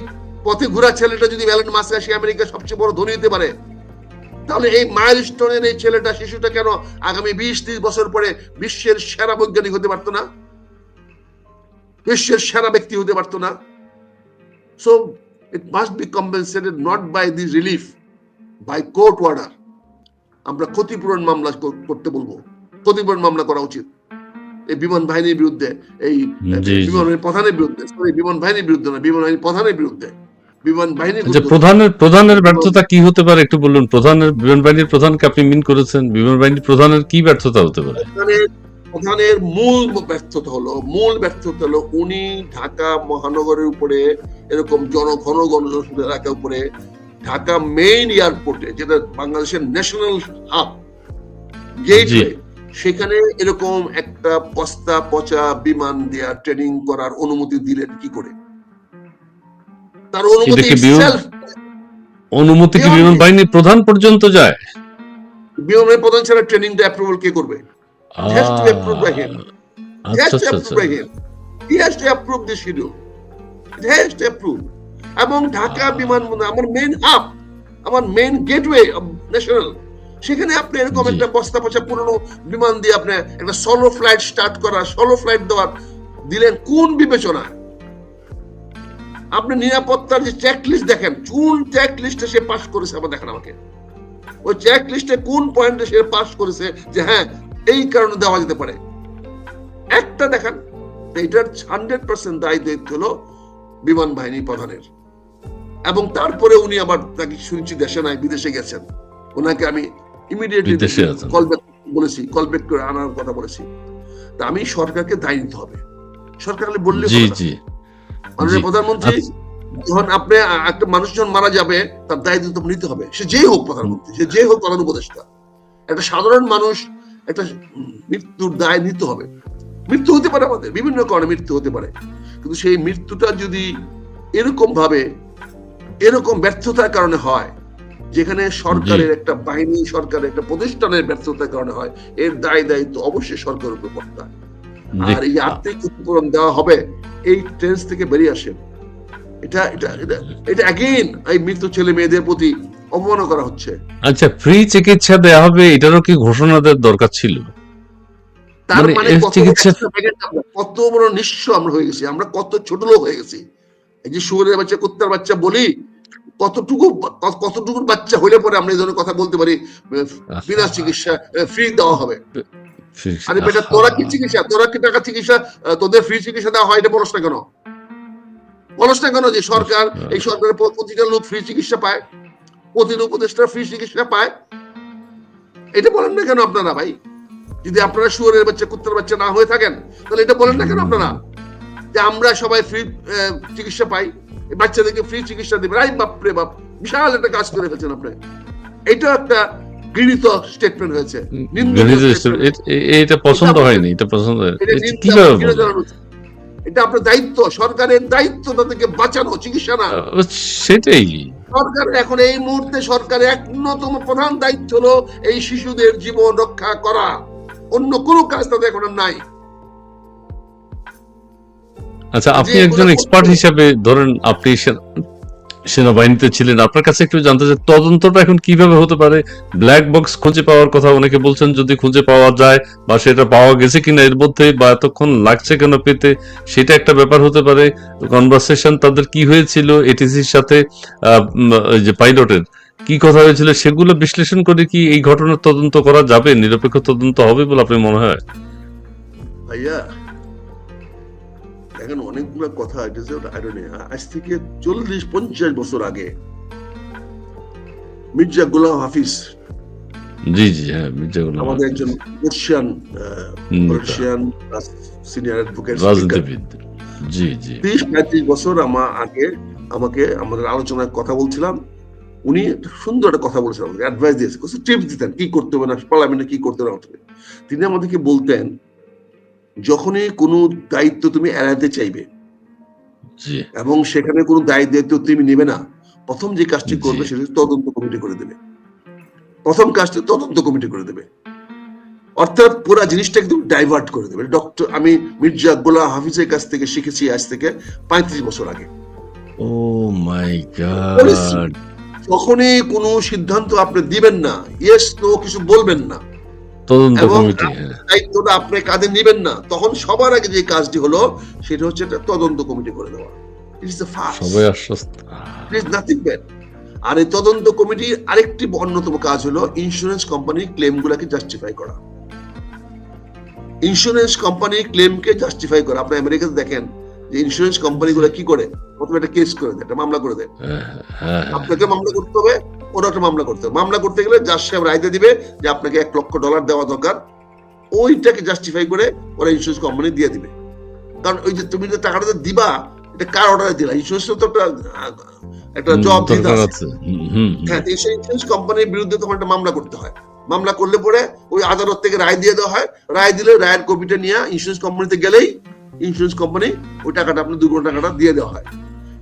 পথে ঘোরা ছেলেটা যদি এলেন মাস্ক আসে আমেরিকার সবচেয়ে বড় ধনী হতে পারে, তাহলে এই মাইলস্টোনের এই ছেলেটা, শিশুটা কেন আগামী 20-30 বছর পরে বিশ্বের সেরা বৈজ্ঞানিক হতে পারতো না, বিশ্বের সেরা ব্যক্তি হতে পারতো না? So it must be compensated not by the relief, by court order. আমরা ক্ষতিপূরণ মামলা করতে বলবো, ক্ষতিপূরণ মামলা করা উচিত এই বিমান বাহিনীর বিরুদ্ধে, এই জি, জি। বিমান বাহিনীর প্রধানের বিরুদ্ধে, সরি বিমান বাহিনীর বিরুদ্ধে না, বিমান বাহিনীর প্রধানের বিরুদ্ধে, বিমান বাহিনীর আচ্ছা, প্রধানের ব্যর্থতা কি হতে পারে একটু বলুন। বিমান বাহিনীর প্রধানকে আপনি মিন করেছেন, বিমান বাহিনীর প্রধানের কি ব্যর্থতা হতে পারে? প্রধানের মূল ব্যর্থতা হলো উনি ঢাকা মহানগরের উপরে, এরকম ঘন জনসংখ্যা এলাকার উপরে, ঢাকা মেইন এয়ারপোর্টে, যেটা বাংলাদেশের ন্যাশনাল হাব, গেটওয়ে, সেখানে এরকম একটা বস্তা পচা বিমান দেয়া ট্রেনিং করার অনুমতি দিলেন কি করে? তার অনুমতি itself, অনুমতি কি বিমান বাহিনীর প্রধান পর্যন্ত যায়? বিমানের প্রধান ছাড়া ট্রেনিংটা অ্যাপ্রুভাল কে করবে? It has to be approved by him. It has আচ্ছা, to be আচ্ছা, approved by him. He has to approve the schedule. It has to approve. এবং ঢাকা বিমানবন্দর আমার মেইন হাব, আমার মেইন গেটওয়ে ন্যাশনাল, সেখানে আপনি এরকম জি। একটা বস্তা পচা পুরনো বিমান দিয়ে আপনি একটা সোলো ফ্লাইট স্টার্ট করা, সোলো ফ্লাইট দেওয়ার দিলেন কোন বিবেচনা? আপনি নিরাপত্তার যে চেক লিস্ট দেখেন, কোন চেক লিস্টে সে পাস করেছে আমার দেখেন আমাকে, ওই চেক লিস্টে কোন পয়েন্টে সে পাস করেছে যে হ্যাঁ এই কারণে দেওয়া যেতে পারে, একটা দেখান। এটার 100% দায়ী দায়িত্ব হলো বিমান বাহিনী প্রধানের। এবং তারপরে উনি আবার তাকে শুনছি দেশে নাই, বিদেশে গেছেন, ওনাকে আমি ইমিডিয়েটলি বিদেশে আছেন। কল ব্যাক করে আনার কথা বলেছি। তা আমি সরকারকে দায়ী নিতে হবে, সরকার বললে জি, হবে না। জি, মাননীয় জি। প্রধানমন্ত্রী, যখন আপনি একটা মানুষ যখন মারা যাবে তার দায়িত্ব তো নিতে হবে, সে যেই হোক প্রধানমন্ত্রী, সে যেই হোক প্রধান উপদেষ্টা। একটা সাধারণ মানুষ একটা মৃত্যুর দায় নিতে হবে। মৃত্যু হতে পারে, আমাদের বিভিন্ন কারণে মৃত্যু হতে পারে, কিন্তু সেই মৃত্যুটা যদি এরকম ভাবে, এরকম ব্যর্থতার কারণে হয়, যেখানে সরকারের একটা বাহিনী, সরকারের একটা প্রতিষ্ঠানের ব্যর্থতার কারণে হয়, এর দায় দায়িত্ব অবশ্যই সরকারের উপর পড়তে হয়। আর এই আর্থিক ক্ষতিপূরণ দেওয়া হবে, এই টেন্স থেকে বেরিয়ে আসে। এটা এটা এটা এটা অ্যাগেইন এই মৃত ছেলে মেয়েদের প্রতি অবমাননা করা হচ্ছে। আচ্ছা, ফ্রি চিকিৎসা দেওয়া হবে, এটারও কি ঘোষণা দেওয়ার দরকার ছিল? তার মানে এর চিকিৎসা কত বড় নিঃস্ব আমরা হয়ে গেছি, আমরা কত ছোট লোক হয়ে গেছি। এই যে শুয়োরের বাচ্চা, কুত্তার বাচ্চা বলি, কতটুকু বাচ্চা হইলে পরে আমরা এই ধরনের কথা বলতে পারি বিনা চিকিৎসা ফ্রি দেওয়া হবে? আরে বেটা, তোরা কি চিকিৎসা, তোরা কি টাকা চিকিৎসা, তোদের ফ্রি চিকিৎসা দেওয়া হয়, এটা বলস না কেন? বলস না কেন যে সরকার, এই সরকারের প্রতিটা লোক ফ্রি চিকিৎসা পায়, প্রতিটা উপদেষ্টা ফ্রি চিকিৎসা পায়? এটা বলেন না কেন আপনারা ভাই? যদি আপনারা শুয়োরের বাচ্চা, কুত্তার বাচ্চা না হয়ে থাকেন, তাহলে এটা বলেন না কেন আপনারা যে আমরা সবাই ফ্রি চিকিৎসা পাই, বাচ্চাদেরকে ফ্রি চিকিৎসা দেবেন? আই বাপরে বাপ, বিশাল একটা কাজ করে ফেলছেন আপনি। এটা একটা ঘৃণিত স্টেটমেন্ট হয়েছে, এটা পছন্দ হয়নি, এটা পছন্দ, কিভাবে এটা আপনার দায়িত্ব, সরকারের দায়িত্ব তাদেরকে বাঁচানো, চিকিৎসা না। সেটাই। সরকার এখন এই মুহূর্তে সরকারের অন্যতম প্রধান দায়িত্ব হলো এই শিশুদের জীবন রক্ষা করা, অন্য কোনো কাজ তাদের এখন আর নাই। আচ্ছা, আপনি যে একজন এগুলো এক্সপার্ট করতে হিসাবে ধরেন আপনি সেনাবাহিনীতে ছিলেন, আপনার কাছে একটু জানতে চাই তদন্তটা এখন কিভাবে হতে পারে? ব্ল্যাক বক্স খুঁজে পাওয়ার কথা অনেকে বলছেন, যদি খুঁজে পাওয়া যায় বা সেটা পাওয়া গেছে কিনা এর মধ্যে, বা এতক্ষণ লাগছে কেন পেতে, সেটা একটা ব্যাপার হতে পারে। কনভারসেশন তাদের কি হয়েছিল এটিসির সাথে, ওই যে পাইলটের কি কথা হয়েছিল, সেগুলো বিশ্লেষণ করে কি এই ঘটনার তদন্ত করা যাবে? নিরপেক্ষ তদন্ত হবে বলে আপনি মনে হয়? ভাইয়া দেখেন, অনেকগুলো কথা আজ থেকে 40-50 বছর আগে মির্জা গোলাম হাফিজ, জি জি, হ্যাঁ, মির্জা গোলাম আমাদের হাফিজ, একজন পর্ষিয়ান নেতা, সিনিয়র অ্যাডভোকেট, স্পিকার, রাজনীতিবিদ। জি জি। 30-35 বছর আগে আমাকে আমাদের আলোচনায় কথা বলছিলাম। উনি সুন্দর একটা কথা বলেছিলেন, আমাকে অ্যাডভাইস দিয়েছে, কিছু টিপস দিতেন কি করতে হবে না, পার্লামেন্টে কি করতে হবে। তিনি আমাদেরকে বলতেন, যখনই কোনো দায়িত্ব তুমি এড়াতে চাইবে জি এবং সেখানে কোনো দায়িত্ব তুমি নেবে না, প্রথম যে কাজটি জি। করবে সেটা তদন্ত কমিটি করে দেবে। প্রথম কাজটি তদন্ত কমিটি করে দেবে, অর্থাৎ পুরো জিনিসটা একদম ডাইভার্ট করে দেবে। আমি মির্জা গোলাম হাফিজের কাছ থেকে শিখেছি আজ থেকে 35 বছর আগে। ও মাই বলেছি, গড! যখনই কোনো সিদ্ধান্ত আপনি দিবেন না, ইয়েস নো কিছু বলবেন না তদন্ত এবং কমিটি, হ্যাঁ। দায়িত্বটা আপনি কাঁধে নেবেন না, তখন সবার আগে যে কাজটি হলো সেটা হচ্ছে একটা তদন্ত কমিটি করে দেওয়া। ইট ইজ দ্য ফার্স্ট, সবাই আশ্বস্ত। It is nothing bad. আর এই তদন্ত কমিটির আরেকটি অন্যতম কাজ হলো ইন্স্যুরেন্স কোম্পানির ক্লেমগুলোকে জাস্টিফাই করা। ইন্স্যুরেন্স কোম্পানির ক্লেমকে জাস্টিফাই করা। আপনি আমেরিকাতে দেখেন যে ইন্স্যুরেন্স কোম্পানিগুলো কি করে, প্রথমে একটা কেস করে দেয়, একটা মামলা করে দেয়। হ্যাঁ হ্যাঁ হ্যাঁ। আপনাকে মামলা করতে হবে, ওরা একটা মামলা করতে হবে। মামলা করতে গেলে জাজ সাহেব রায় দিয়ে দিবে যে আপনাকে $1 লক্ষ দেওয়া দরকার, ওইটাকে জাস্টিফাই করে ওরা ইন্স্যুরেন্স কোম্পানি দিয়ে দিবে। কারণ ওই যে তুমি যে টাকাটা দিবা, এটা কার অর্ডারে দিলা, ইন্স্যুরেন্স তো একটা জবাব দিতে দরকার আছে। আছে। হুম। হ্যাঁ, সেই ইন্স্যুরেন্স কোম্পানির বিরুদ্ধে তখন একটা মামলা করতে হয়। মামলা করলে পরে ওই আদালত থেকে রায় দিয়ে দেওয়া হয়। রায় দিলে রায়ের কপিটা নিয়ে ইন্স্যুরেন্স কোম্পানিতে গেলেই ইন্স্যুরেন্স কোম্পানি ওই টাকাটা, আপনার দুর্ঘটনা টাকাটা দিয়ে দেওয়া হয়।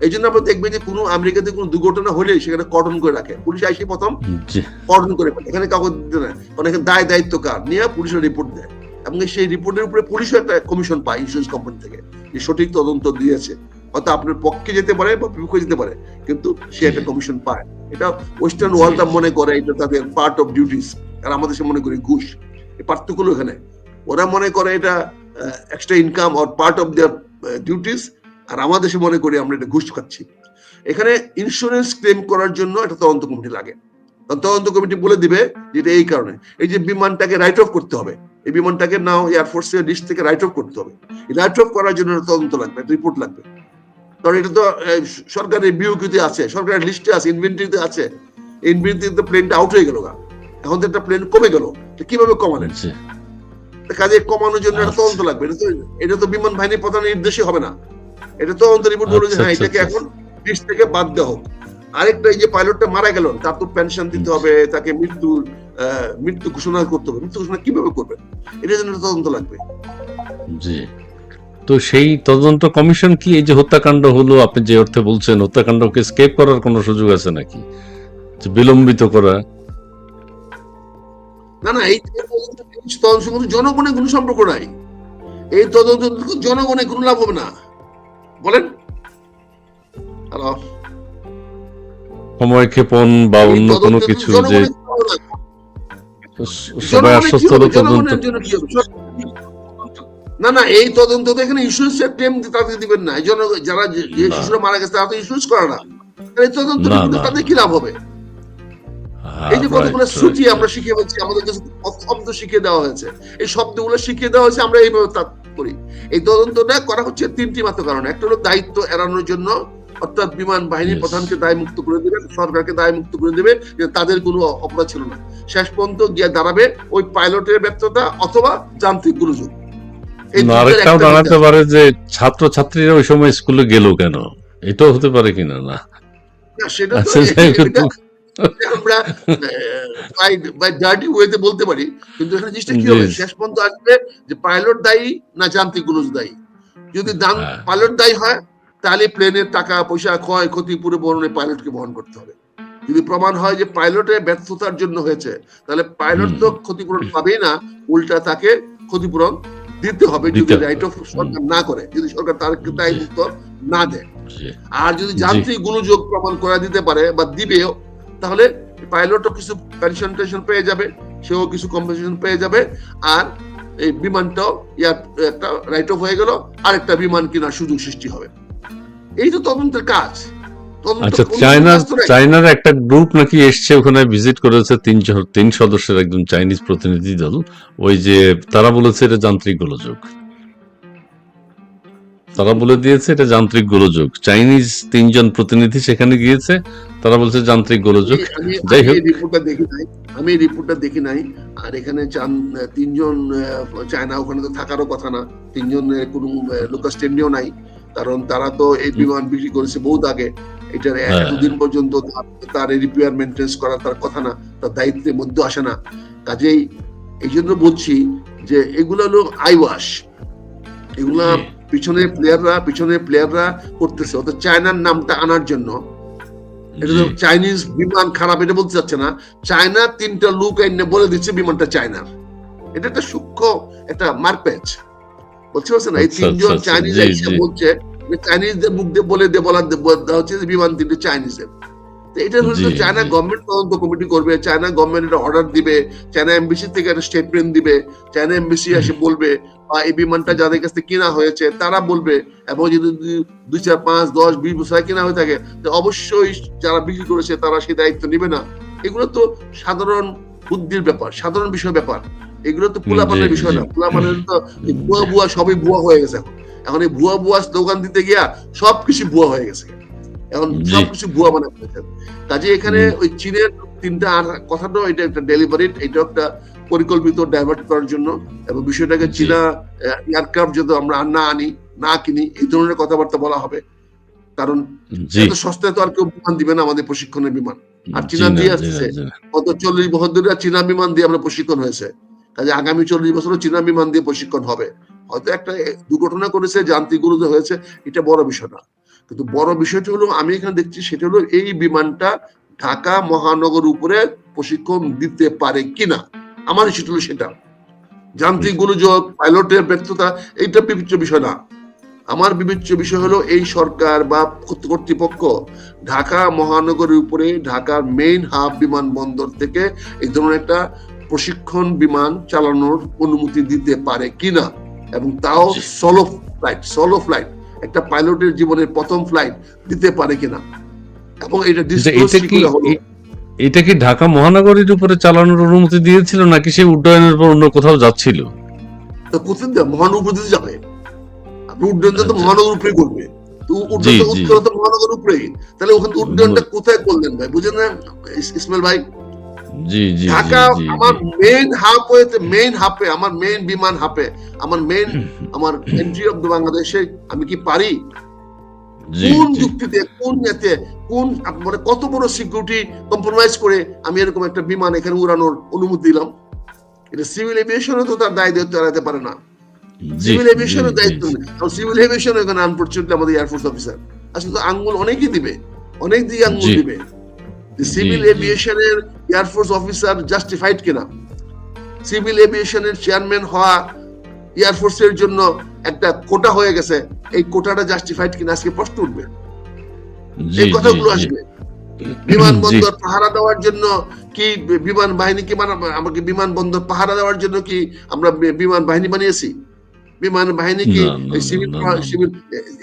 এই জন্য আমরা দেখবেন যে কোনো আমেরিকাতে কোনো দুর্ঘটনা হলেই সেখানে কর্ডন করে রাখে, পুলিশ আইসি প্রথম জি কর্ডন করে ফেলে, এখানে কাউকে দিতে না, কারণ এখানে দায় দায়িত্ব কার, নিয়ে পুলিশের রিপোর্ট দেয় এবং সেই রিপোর্টের উপরে পুলিশও একটা কমিশন পায় ইন্স্যুরেন্স কোম্পানি থেকে, যে সঠিক তদন্ত দিয়েছে। হয়তো আপনার পক্ষে যেতে পারে বা বিপক্ষে যেতে পারে, কিন্তু সে একটা কমিশন পায়। এটা ওয়েস্টার্ন ওয়ার্ল্ডটা মনে করে এটা তাদের পার্ট অফ ডিউটিস, আর আমাদের সে মনে করি ঘুষ। এই পার্থক্য হলো এখানে, ওরা মনে করে এটা extra income or part of their duties, আর আমাদের দেশে মনে করি আমরা এটা ঘুষ খাচ্ছি। এখানে ইন্স্যুরেন্স ক্লেম করার জন্য একটা তদন্ত কমিটি লাগে। তদন্ত কমিটি বলে দিবে যেটা এই কারণে, এই যে বিমানটাকে রাইট অফ করতে হবে, এই বিমানটাকে নাও এয়ারফোর্সের লিস্ট থেকে রাইট অফ করতে হবে। রাইট অফ করার জন্য তদন্ত লাগবে, রিপোর্ট লাগবে। কারণ এটা তো সরকারের বিওকিউতে আছে, সরকারের লিস্টে আছে, ইনভেন্টরিতে আছে। ইনভেন্টরিতে প্লেনটা আউট হয়ে গেল, এখন তো একটা প্লেন কমে গেল, কিভাবে কমালেন? কাজে কমানোর জন্য একটা তদন্ত লাগবে। এটা তো বিমান বাহিনী প্রধানের নির্দেশে হবে না, এটা তদন্ত রিপোর্ট বলে যে হ্যাঁ এটাকে এখন লিস্ট থেকে বাদ দেওয়া হোক। আরেকটা, এই যে পাইলটটা মারা গেল, তার তো পেনশন দিতে হবে, তাকে মৃত্যু ঘোষণা করতে হবে। মৃত্যু ঘোষণা কিভাবে করবেন, এটার জন্য তদন্ত লাগবে। জি। তো সেই তদন্ত কমিশন কি এই যে হত্যাকাণ্ড হলো আপনি যে অর্থে বলছেন, হত্যাকাণ্ডকে স্কেপ করার কোনো সুযোগ আছে নাকি, বিলম্বিত করা? না না, এই তদন্ত জনগণের কোনো সম্পর্ক নাই। এই তদন্ত জনগণের কোনো লাভ হবে না, বলেন। হ্যালো, সময় ক্ষেপণ বা অন্য কোনো কিছু, যে সবাই আশ্বস্ত হলো তদন্ত। না না, এই তদন্ত তো এখানে ইন্স্যুরেন্স ক্লেম তাদের দিবেন না। এই জন্য যারা যে শিশুরা মারা গেছে তারা তো ইন্স্যুরেন্স করে না, এই তদন্ত তাদের কি লাভ হবে? এই যে কতগুলো শ্রুতি আমরা শিখিয়ে বলছি, আমাদের কাছে শব্দ শিখিয়ে দেওয়া হয়েছে, এই শব্দগুলো শিখিয়ে দেওয়া হয়েছে, আমরা এইভাবে করি। এই তদন্তটা করা হচ্ছে তিনটি মাত্র কারণে। একটা হলো দায়িত্ব এড়ানোর জন্য, অর্থাৎ বিমান বাহিনী প্রধানকে দায় মুক্ত করে দেবে, সরকারকে দায় মুক্ত করে দেবে যে তাদের কোনো অপরাধ ছিল না। শেষ পর্যন্ত গিয়ে দাঁড়াবে ওই পাইলটের ব্যর্থতা অথবা যান্ত্রিক গোলযোগ। আরেকটাও দাঁড়াতে পারে যে ছাত্র ছাত্রীরা ওই সময় স্কুলে গেল কেন, এটাও হতে পারে কিনা। না সেটা আমরা ডার্টি ওয়েতে বলতে পারি, কিন্তু এখানে জিনিসটা কি হবে, শেষ পর্যন্ত আসবে যে পাইলট দায়ী না যান্ত্রিক গোলযোগ দায়ী। যদি হ্যাঁ পাইলট দায়ী হয় তাহলে প্লেনের টাকা পয়সা ক্ষয় ক্ষতি পুরো বহনে পাইলটকে বহন করতে হবে। যদি প্রমাণ হয় যে পাইলটের ব্যর্থতার জন্য হয়েছে, তাহলে পাইলট হুম তো ক্ষতিপূরণ পাবেই না, উল্টা তাকে ক্ষতিপূরণ দিতে হবে যদি দিতে হবে। রাইট অফ সরকার না করে, যদি সরকার তার জি দায়মুক্ত না দেয়। জি আর যদি জি যান্ত্রিক গোলযোগ প্রমাণ করে দিতে পারে বা দিবেও, তাহলে পাইলটও কিছু পেনশন টেনশন পেয়ে যাবে, সেও কিছু কম্পেনসেশন পেয়ে যাবে, আর এই বিমানটাও ইয়ার একটা রাইট অফ হয়ে গেল, আরেকটা বিমান কেনার সুযোগ সৃষ্টি হবে। এই তো তদন্তের কাজ। তদন্ত আচ্ছা, অন্য কোনো কাজ তো নাই। চায়নার একটা গ্রুপ নাকি এসছে, ওখানে ভিজিট করেছে, তিন সদস্যের একজন চাইনিজ প্রতিনিধি দল। ওই যে তারা বলেছে এটা যান্ত্রিক গোলযোগ, তারা বলে দিয়েছে এটা যান্ত্রিক গোলযোগ। চাইনিজ 3 জন প্রতিনিধি সেখানে গিয়েছে, তারা বলছে যান্ত্রিক গোলযোগ। যাই আমি হোক, এই রিপোর্টটা দেখি নাই, আমি এই রিপোর্টটা দেখি নাই। আর এখানে তিনজন চায়না, ওখানে তো থাকারও কথা না, তিনজন কোনো লোকাল স্ট্যান্ডেও নাই, কারণ তারা তো এই বিমান বিক্রি করেছে বহুত আগে। এটার হ্যাঁ এতদিন পর্যন্ত তার রিপেয়ার মেনটেন্স করা তার কথা না, তার দায়িত্বের মধ্যে আসে না। কাজেই এই জন্য বলছি যে এগুলো হলো আইওয়াশ, এগুলা জি পিছনে প্লেয়াররা করতেছে, অর্থাৎ চায়নার নামটা আনার জন্য। এটা জি তো চাইনিজ বিমান খারাপ এটা বলতে চাচ্ছে না, চায়না 3টা লোক এনে বলে দিচ্ছে বিমানটা চায়নার। এটা একটা সূক্ষ্ম একটা মারপ্যাচ, বুঝতে পারছেন না? এই আচ্ছা আচ্ছা 3জন আচ্ছা, চাইনিজ জি এসে জি বলছে যে চাইনিজদের মুখ দিয়ে বলে দেওয়া হচ্ছে যে বিমান 3টে চাইনিজের। তো এটা হলো জি চায়না জি গভর্নমেন্ট তদন্ত কমিটি করবে, চায়না গভর্নমেন্ট একটা অর্ডার দিবে, চায়না এমবিসি থেকে একটা স্টেটমেন্ট দিবে, চায়না এমবিসি এসে বলবে, বা এই বিমানটা যাদের কাছ থেকে কেনা হয়েছে তারা বলবে। এবং যদি 2, 4, 5, 10, 20 বছর আগে কেনা হয়ে থাকে, তো অবশ্যই যারা বিক্রি করেছে তারা সেই দায়িত্ব নিবে না। এগুলো তো সাধারণ বুদ্ধির ব্যাপার, সাধারণ বিষয় ব্যাপার। এগুলো তো জি পোলাপানের বিষয় জি না। পোলাপানের তো এই ভুয়া সবই ভুয়া হয়ে গেছে এখন। এখন এই ভুয়া স্লোগান দিতে গিয়া সবকিছু ভুয়া হয়ে গেছে, এখন জি সবকিছু ভুয়া বানায় ফেলেছেন। কাজে এখানে ওই চীনের 3টা আর কথাটাও এটা একটা ডেলিভারিট, এটা একটা পরিকল্পিত ডাইভার্ট করার জন্য, এবং বিষয়টাকে জি চীনা এয়ারক্রাফট যদি আমরা না আনি, না কিনি, এই ধরনের কথাবার্তা বলা হবে। কারণ জি এত সস্তায় তো আর কেউ বিমান দিবে না আমাদের প্রশিক্ষণের বিমান। আর জি চীনা না দিয়ে জি না আসতেছে, জি না গত 40 বছর ধরে চীনা বিমান দিয়ে আমরা প্রশিক্ষণ হয়েছে। কাজে আগামী 40 বছরও চীনা বিমান দিয়ে প্রশিক্ষণ হবে। হয়তো একটা দুর্ঘটনা করেছে, যান্ত্রিক গোলযোগ হয়েছে, এটা বড় বিষয় না। কিন্তু বড় বিষয়টা হলো, আমি এখানে দেখছি সেটা হলো এই বিমানটা ঢাকা মহানগর উপরে প্রশিক্ষণ দিতে পারে কিনা। আমার সেটা হলো সেটা। যান্ত্রিক গোলযোগ, পাইলটের ব্যর্থতা, এইটা বিবেচ্য বিষয় না। আমার বিবেচ্য বিষয় হলো এই সরকার বা কর্তৃপক্ষ ঢাকা মহানগরের উপরে ঢাকার মেইন হাব বিমানবন্দর থেকে এই ধরনের একটা প্রশিক্ষণ বিমান চালানোর অনুমতি দিতে পারে কিনা, এবং তাও জি সোলো ফ্লাইট, একটা পাইলটের জীবনের প্রথম ফ্লাইট দিতে পারে কিনা, এবং এটা কিন্তু ডিসক্লোজ এটা কি কি করে হলো। এটা কি ঢাকা মহানগরীর উপরে চালানোর অনুমতি দিয়েছিল, নাকি সে উড্ডয়নের পর অন্য কোথাও যাচ্ছিল? তো কোথায় মহানগর দিতে যাবে? আপনি উড্ডয়নটা তো আচ্ছা, মহানগর উপরেই করবে। তো জি উড্ডয়নটা জি উত্তর তো মহানগর উপরেই, তাহলে ওখানে উড্ডয়নটা কোথায় করলেন ভাই? বুঝেন না ইসমাইল ভাই? জি জি জি ঢাকা জি আমার মেইন হাবে, আমার মেইন বিমান হাবে, আমার এন্ট্রি অফ দ্য বাংলাদেশে আমি কি পারি? জি কোন জি যুক্তিতে, কোন এতে, কোন মানে কত বড় সিকিউরিটি কম্প্রোমাইজ করে আমি এরকম একটা বিমান এখানে উড়ানোর অনুমতি দিলাম? এটা সিভিল এভিয়েশনও তো তার দায়িত্ব এড়াতে পারে না। জি সিভিল জি এভিয়েশনের জি দায়িত্ব নেই, কারণ সিভিল এভিয়েশন এখানে আনফরচুনেটলি আমাদের এয়ারফোর্স অফিসার আসলে তো আঙ্গুল অনেকেই দিবে, অনেক দিকে আঙ্গুল জি দিবে। জি সিভিল জি এভিয়েশনের এয়ারফোর্স অফিসার জাস্টিফাইড কিনা? সিভিল এভিয়েশনের চেয়ারম্যান হওয়া এয়ারফোর্সের জন্য একটা কোটা হয়ে গেছে, এই কোটাটা জাস্টিফাইড কিনা আজকে প্রশ্ন উঠবে, জি এই জি কথাগুলো জি আসবে। জি বিমানবন্দর পাহারা দেওয়ার জন্য কি বিমান বাহিনীকে আমাকে বিমানবন্দর পাহারা দেওয়ার জন্য কি আমরা বিমান বাহিনী বানিয়েছি? বিমান বাহিনী কি না না না সিভিল না না সিভিল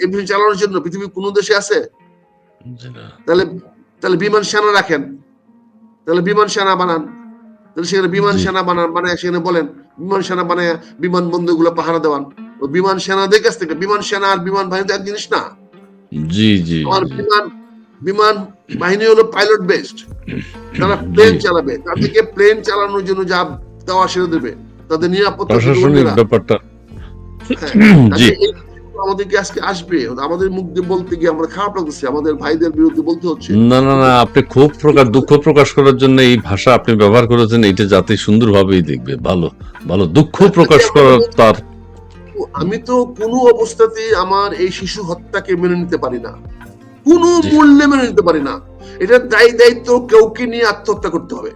এভিয়েশন চালানোর জন্য পৃথিবীর কোন দেশে আছে? জি না তাহলে তাহলে বিমান সেনা রাখেন, তাহলে বিমান সেনা বানান, তাহলে সেখানে বিমান জি সেনা বানায় সেখানে বলেন বিমান সেনা বানায় বিমানবন্দর গুলো পাহারা দেওয়ান। ও বিমান সেনাদের কাছ থেকে, বিমান সেনা আর বিমান বাহিনী তো এক জিনিস না। জি জি আমার জি বিমান বাহিনী হলো পাইলট বেসড, তারা জি প্লেন চালাবে, তাদেরকে প্লেন চালানোর জন্য যা দেওয়া সেটা দেবে, তাদের নিরাপত্তা দেবে প্রশাসনিক অন্যরা। ব্যাপারটা হ্যাঁ, জি কাজে এই আমাদেরকে আজকে আসবে, আমাদের মুখ দিয়ে বলতে গিয়ে আমরা খারাপ লাগতেছে, আমাদের ভাইদের বিরুদ্ধে বলতে হচ্ছে। না না না, আপনি দুঃখ প্রকাশ করার জন্য এই ভাষা আপনি ব্যবহার করেছেন, এটা জাতি সুন্দরভাবেই দেখবে। ভালো ভালো দুঃখ প্রকাশ করার তার আমি তো কোনো অবস্থাতেই আমার এই শিশু হত্যাকে মেনে নিতে পারি না, কোনো জি। মূল্যে মেনে নিতে পারি না। এটার দায়িত্ব কাউকে নিয়ে আত্মহত্যা করতে হবে।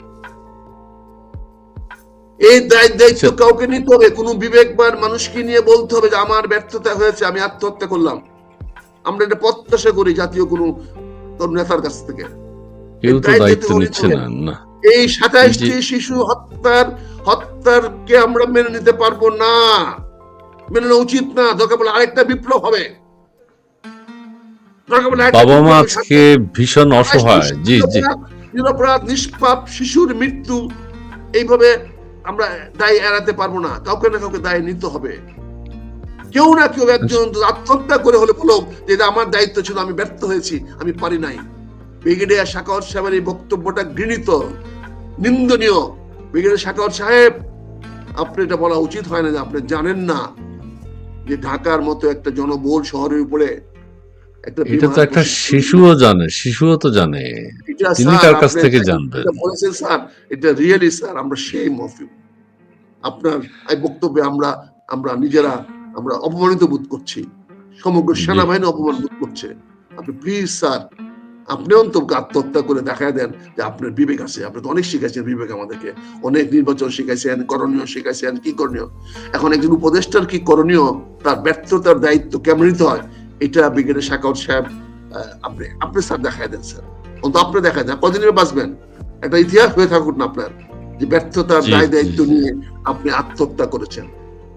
এই দায়িত্ব আচ্ছা, কাউকে নিতে হবে, কোনো বিবেকবান মানুষকে নিয়ে বলতে হবে যে আমার ব্যর্থতা হয়েছে, আমি আত্মহত্যা করলাম। আমরা এটা প্রত্যাশা করি জাতীয় কোনো নেতার কাছ থেকে। এই কেউ তো দায়িত্ব দায়িত্ব নিতে নিচ্ছে হবে। না। না, এই এই যে 27টি শিশু হত্যারকে আমরা মেনে নিতে পারবো না, মেনে নেওয়া উচিত না। দরকার বলে আরেকটা বিপ্লব হবে, দরকার বলে আরেকটা বাবা মা বিপ্লব আজকে ভীষণ অসহায়। জি, জি। নিরপরাধ নিষ্পাপ শিশুর মৃত্যু এইভাবে আমরা দায় এড়াতে পারবো না। কাউকে না কাউকে দায় নিতে হবে। কেউ না কেউ একজন আত্মহত্যা করে হলে বলো যে এটা আমার দায়িত্ব ছিল, আমি ব্যর্থ হয়েছি, আমি পারি নাই। ব্রিগেডিয়ার সাখাওয়াত সাহেবের এই বক্তব্যটা ঘৃণিত, নিন্দনীয়। ব্রিগেডিয়ার সাখাওয়াত সাহেব, আপনি এটা বলা উচিত হয় না যে আপনি জানেন না যে ঢাকার মতো একটা জনবহুল শহরের উপরে একটা এটা তো বিমান একটা শিশুও তো জানে। এটা তিনি স্যার কার কাছ আপনি থেকে জানবেন? যেটা বলেছেন স্যার, এটা রিয়েলি স্যার আমরা শেম অফ ইউ। আপনার এই বক্তব্যে আমরা আমরা নিজেরা আমরা অপমানিত বোধ করছি, সমগ্র জি, সেনাবাহিনী অপমান বোধ করছে। আপনি প্লিজ স্যার, আপনি অন্তত আত্মহত্যা করে দেখায় দেন যে আপনার বিবেক আছে। আপনি তো অনেক শিখাইছেন বিবেক আমাদেরকে, অনেক নির্বাচন শিখাইছেন, করণীয় শিখাইছেন, কি করণীয়। এখন একজন উপদেষ্টার কি করণীয়, তার ব্যর্থতার দায়িত্ব কেমন নিতে হয়, এটা ব্রিগেডিয়ার সাখাওয়াত সাহেব আপনি আপনি স্যার দেখায় দেন স্যার। অন্তত আপনি দেখায় দেন, কদিনে বাঁচবেন, একটা ইতিহাস হয়ে থাকুক না আপনার যে ব্যর্থতার জি, দায় জি, দায়িত্ব জি। নিয়ে আপনি আত্মহত্যা করেছেন।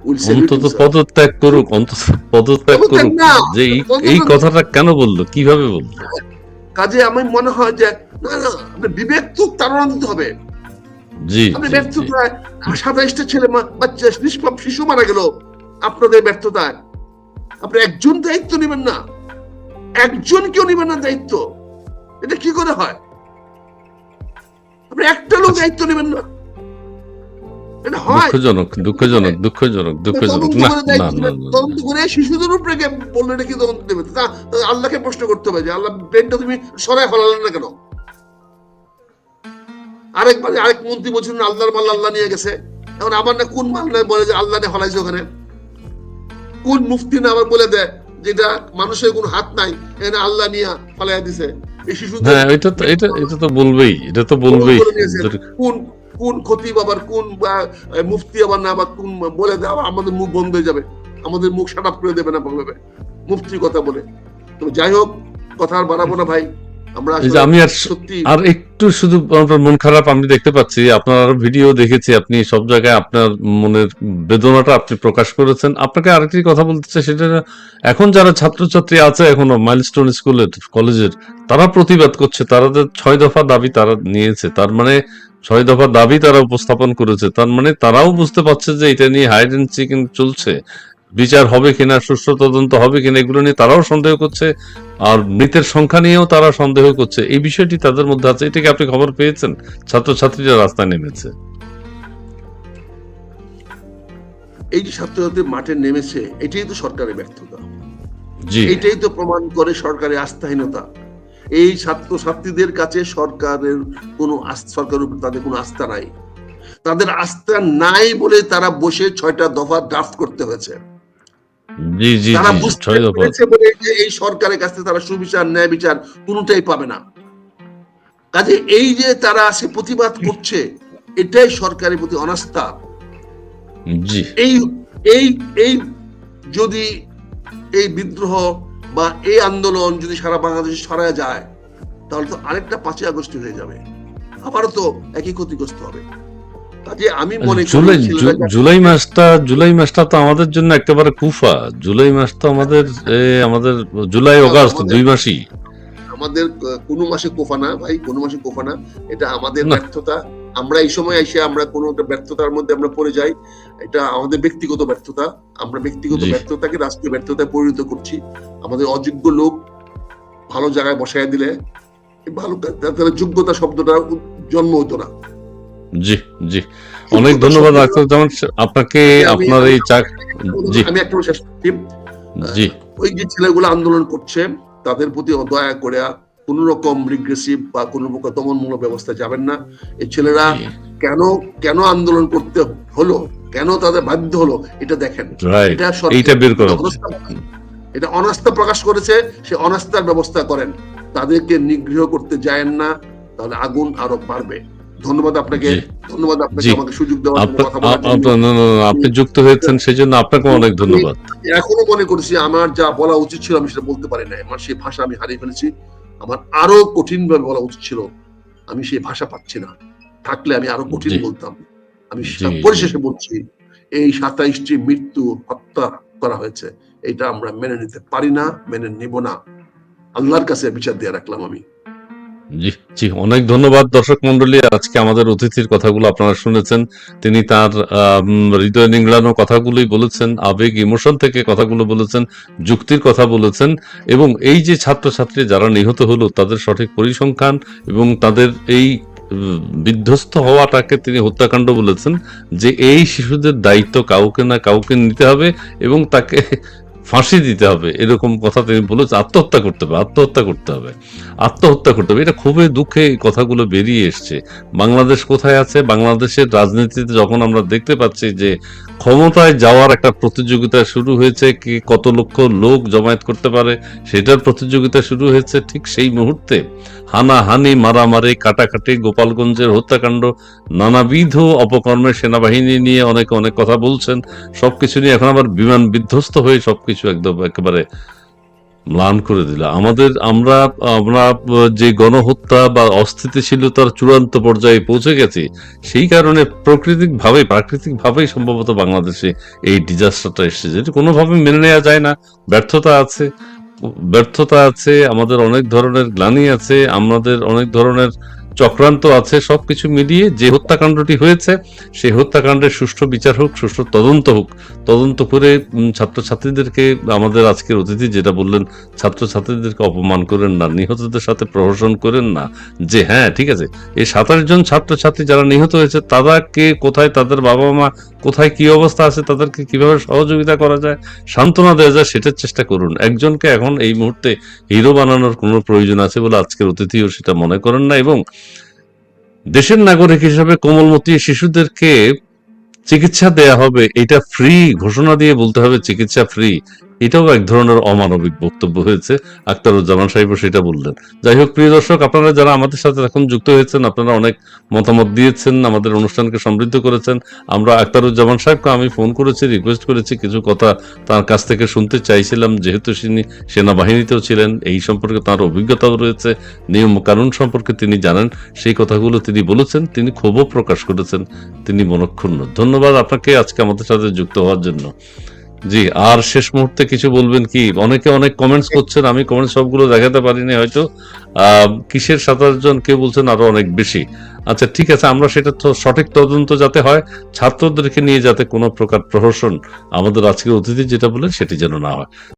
উইল স্যালুট অন্তত ইউ স্যার। পদত্যাগ করুক, অন্তত পদত্যাগ করুক। না, যে এই কথাটা কেন বললো, কিভাবে বললো? কাজে আমি মনে হয় যে না না, আপনার বিবেক তো তাড়না দিতে হবে। জি, আপনি জি, জি। ব্যর্থতায় 27টা ছেলে বাচ্চা নিষ্পাপ শিশু মারা গেল আপনাদের ব্যর্থতায়। আপনি একজন দায়িত্ব নেবেন না, একজন কেউ নেবেন না দায়িত্ব। এটা কি করে হয়? আপনি একটা লোক আচ্ছা, দায়িত্ব নেবেন না, এটা হয়? দুঃখজনক। তদন্ত না, করে না, দায়িত্ব না, নেবেন, না, না। তদন্ত করে শিশুদের উপরে বললে এটা কি তদন্ত নেবেন? আল্লাহকে প্রশ্ন করতে হবে যে আল্লাহ ব্রেনটা তুমি সরায় ফেলালেন না কেন? আরেক মন্ত্রী বলছেন আল্লাহর মাল আল্লাহ নিয়ে গেছে। এখন আবার না কোন মাল বলে যে আল্লাহ নিয়ে ফলাইছে ওখানে, কোন মুফতি না আবার বলে দেয় যেটা মানুষের কোনো হাত নাই, এখানে আল্লাহ নিয়ে ফলাইয়া দিছে। এই শিশুদের হ্যাঁ, এটা তো বলবেই, এটা তো কবুল বলবেই। করে নিয়েছেন। কোন কোন খতিব আবার কোন মুফতি আবার না আবার কোন বলে দেয় আমাদের মুখ বন্ধ হয়ে যাবে, আমাদের মুখ শাট আপ করে দেবে না ভাবে মুফতির কথা বলে। তো যাই হোক, কথা আর বাড়াবো না ভাই, আমরা এই যে আসলে আমি সত্যি আর একটু শুধু আপনার মন খারাপ আমি দেখতে পাচ্ছি। আপনার ভিডিও দেখেছি, আপনি সব জায়গায় আপনার মনের বেদনাটা আপনি প্রকাশ করেছেন। আপনাকে আরেকটি কথা বলতে চাই, সেটা এখন যারা ছাত্রছাত্রী আছে এখনো মাইলস্টোন স্কুলের কলেজের, তারা প্রতিবাদ করছে, তাদের 6 দফা দাবি তারা নিয়েছে। তার মানে 6 দফা দাবি তারা উপস্থাপন করেছে। তার মানে তারাও বুঝতে পারছে যে এটা নিয়ে হাইড এন্ড চিকেন চলছে। বিচার হবে কিনা, সুষ্ঠু তদন্ত হবে কিনা, এগুলো নিয়ে তারাও সন্দেহ করছে। আর মৃতের সংখ্যা নিয়েও তারা সন্দেহ করছে। এই বিষয়টি তাদের মধ্যে আছে। এটা কি আপনি খবর পেয়েছেন? ছাত্রছাত্রীরা রাস্তায় নেমেছে। এই যে ছাত্রছাত্রী মাঠে নেমেছে, এটাই তো সরকারের ব্যর্থতা, জি, এটাই তো প্রমাণ করে সরকারের আস্থাহীনতা। এই ছাত্রছাত্রীদের কাছে সরকারের সরকারের উপর তাদের কোনো আস্থা নাই। তাদের আস্থা নাই বলে তারা বসে 6টা দফা ড্রাফট করতে হয়েছে। জি, জি, তারা জি, জি, বুঝতে 6 দফা। পেরেছে বলে যে এই সরকারের কাছে তারা সুবিচার ন্যায় বিচার কোনোটাই পাবে না। কাজে এই যে তারা সে প্রতিবাদ করছে, এটাই সরকারের প্রতি অনাস্থা। জি, এই এই এই যদি এই বিদ্রোহ বা এই আন্দোলন যদি সারা বাংলাদেশে ছড়ায় যায়, তাহলে তো আরেকটা 5ই আগস্ট হয়ে যাবে, আবারও তো একই ক্ষতিগ্রস্ত হবে। কাজে আমি মনে করি জুলাই মাসটা তো আমাদের জন্য একেবারে কুফা। জুলাই মাস তো আমাদের জুলাই অগাস্ট 2 মাসই। আমাদের কোনো মাসে কোফা না ভাই, কোনো মাসে কোফা না, এটা আমাদের না, ব্যর্থতা। আমরা এই সময় এসে আমরা কোনো একটা ব্যর্থতার মধ্যে আমরা পড়ে যাই, এটা আমাদের ব্যক্তিগত ব্যর্থতা। আমরা ব্যক্তিগত জি, ব্যর্থতাকে রাষ্ট্রীয় ব্যর্থতায় পরিণত করছি। আমাদের অযোগ্য লোক ভালো জায়গায় বসায় দিলে ভালো, তাদের যোগ্যতা শব্দটা জন্ম হতো না। জি, জি। অনেক ধন্যবাদ ডাক্তার জামান আপনাকে, আপনার এই জি, আমি একটা শেষ করছি। জি, ওই যে ছেলেগুলো আন্দোলন করছে, তাদের প্রতি দয়া করে কোন রকম রিগ্রেসিভ বা কোন দমনমূলক ব্যবস্থা যাবেন না। এই ছেলেরা জি, কেন কেন আন্দোলন করতে হলো কেন তাদের বাধ্য হলো এটা দেখেন। রাইট, এটা সরকার এইটা বের করা উচিত। এটা অনাস্থা প্রকাশ করেছে, সে অনাস্থার ব্যবস্থা করেন, তাদেরকে নিগৃহ করতে যায়েন না, তাহলে আগুন আরো বাড়বে। ধন্যবাদ আপনাকে, জি ধন্যবাদ আপনাকে জি আমাকে সুযোগ দেওয়ার জন্য, কথা বলার জন্য। আপনার না, না, না, আপনি যুক্ত হয়েছেন সেজন্য আপনাকে অনেক ধন্যবাদ। আমি এখনো মনে করছি আমার যা বলা উচিত ছিল আমি সেটা বলতে পারি না, আমার সেই ভাষা আমি হারিয়ে ফেলেছি। আমার আরো কঠিন ভাবে বলা উচিত ছিল, আমি সেই ভাষা পাচ্ছি না, থাকলে আমি আরো কঠিন জি বলতাম। আমি জি জি পরিশেষে বলছি, এই 27টি মৃত্যু হত্যা করা হয়েছে, এটা আমরা মেনে নিতে পারি না, মেনে নিব না। আল্লাহর কাছে বিচার দিয়ে রাখলাম আমি। জি জি অনেক ধন্যবাদ। দর্শক মন্ডলী, আজকে আমাদের অতিথির কথাগুলো আপনারা শুনেছেন। তিনি তার হৃদয় নিংড়ানো কথাগুলোই বলেছেন, আবেগ ইমোশন থেকে কথাগুলো বলেছেন, যুক্তির কথা বলেছেন, এবং এই যে ছাত্রছাত্রী যারা নিহত হলো তাদের সঠিক পরিসংখ্যান এবং তাদের এই বিধ্বস্ত হওয়াটাকে তিনি হত্যাকাণ্ড বলেছেন, যে এই শিশুদের দায়িত্ব কাউকে না কাউকে নিতে হবে এবং তাকে ফাঁসি দিতে হবে, এরকম কথা তিনি বলেছেন। আত্মহত্যা করতে হবে, আত্মহত্যা করতে হবে, আত্মহত্যা করতে হবে। এটা খুবই দুঃখে এই কথাগুলো বেরিয়ে এসছে। বাংলাদেশ কোথায় আছে? বাংলাদেশের রাজনীতিতে যখন আমরা দেখতে পাচ্ছি যে ক্ষমতায় যাওয়ার একটা প্রতিযোগিতা শুরু হয়েছে, কি কত লক্ষ লোক জমায়েত করতে পারে সেটার প্রতিযোগিতা শুরু হয়েছে, ঠিক সেই মুহূর্তে হানাহানি, মারামারি, কাটাকাটি, গোপালগঞ্জের হত্যাকাণ্ড, নানাবিধ অপকর্মে সেনাবাহিনী নিয়ে অনেকে অনেক কথা বলছেন, সবকিছু নিয়ে এখন আবার বিমান বিধ্বস্ত হয়ে সবকিছু একদম একেবারে ম্লান করে দিল আমাদের। আমরা আমরা যে গণহত্যা বা অস্থিতিশীলতার চূড়ান্ত পর্যায়ে পৌঁছে গেছি, সেই কারণে প্রাকৃতিক ভাবেই সম্ভবত বাংলাদেশে এই ডিজাস্টারটা এসেছে, যেটা কোনোভাবে মেনে নেওয়া যায় না। ব্যর্থতা আছে, ব্যর্থতা আছে, আমাদের অনেক ধরনের গ্লানি আছে, আমাদের অনেক ধরনের চক্রান্ত আছে। সবকিছু মিলিয়ে যে হত্যাকাণ্ডটি হয়েছে, সেই হত্যাকাণ্ডের সুষ্ঠু বিচার হোক, সুষ্ঠু তদন্ত হোক। তদন্ত করে ছাত্রছাত্রীদেরকে, আমাদের আজকের অতিথি যেটা বললেন, ছাত্রছাত্রীদেরকে অপমান করেন না, নিহতদের সাথে প্রহসন করেন না, যে হ্যাঁ ঠিক আছে এই 27 জন ছাত্রছাত্রী যারা নিহত হয়েছে তাদেরকে কোথায়, তাদের বাবা মা কোথায়, কি অবস্থা আছে, তাদেরকে কিভাবে সহযোগিতা করা যায়, সান্ত্বনা দেওয়া যায়, সেটার চেষ্টা করুন। একজনকে এখন এই মুহূর্তে হিরো বানানোর কোনো প্রয়োজন আছে বলে আজকের অতিথিও সেটা মনে করেন না। এবং দেশের নাগরিক হিসেবে কোমলমতি শিশুদেরকে চিকিৎসা দেয়া হবে, এটা ফ্রি ঘোষণা দিয়ে বলতে হবে চিকিৎসা ফ্রি, এটাও এক ধরনের অমানবিক বক্তব্য হয়েছে। আখতারুজ্জামান সাহেব সেটা বললেন। যাই হোক, প্রিয় দর্শক, আপনারা যারা আমাদের সাথে এখন যুক্ত হয়েছেন, আপনারা অনেক মতামত দিয়েছেন, আমাদের অনুষ্ঠানকে সমৃদ্ধ করেছেন। আমরা আখতারুজ্জামান সাহেবকে আমি ফোন করেছি, রিকোয়েস্ট করেছি, কিছু কথা তার কাছ থেকে শুনতে চাইছিলাম, যেহেতু তিনি সেনাবাহিনীতেও ছিলেন, এই সম্পর্কে তার অভিজ্ঞতাও রয়েছে, নিয়ম কানুন সম্পর্কে তিনি জানেন। সেই কথাগুলো তিনি বলেছেন, তিনি ক্ষোভও প্রকাশ করেছেন, তিনি মনক্ষুণ্ণ। ধন্যবাদ আপনাকে আজকে আমাদের সাথে যুক্ত হওয়ার জন্য। জি, আর শেষ মুহূর্তে কিছু বলবেন কি? অনেকে অনেক কমেন্টস করছেন, আমি কমেন্টস সবগুলো দেখাতে পারিনি হয়তো। কিসের 27 জন, কেউ বলছেন আরো অনেক বেশি। আচ্ছা ঠিক আছে, আমরা সেটা তো সঠিক তদন্ত যাতে হয়, ছাত্রদেরকে নিয়ে যাতে কোনো প্রকার প্রহসন আমাদের আজকের অতিথি যেটা বলেন সেটি যেন না হয়।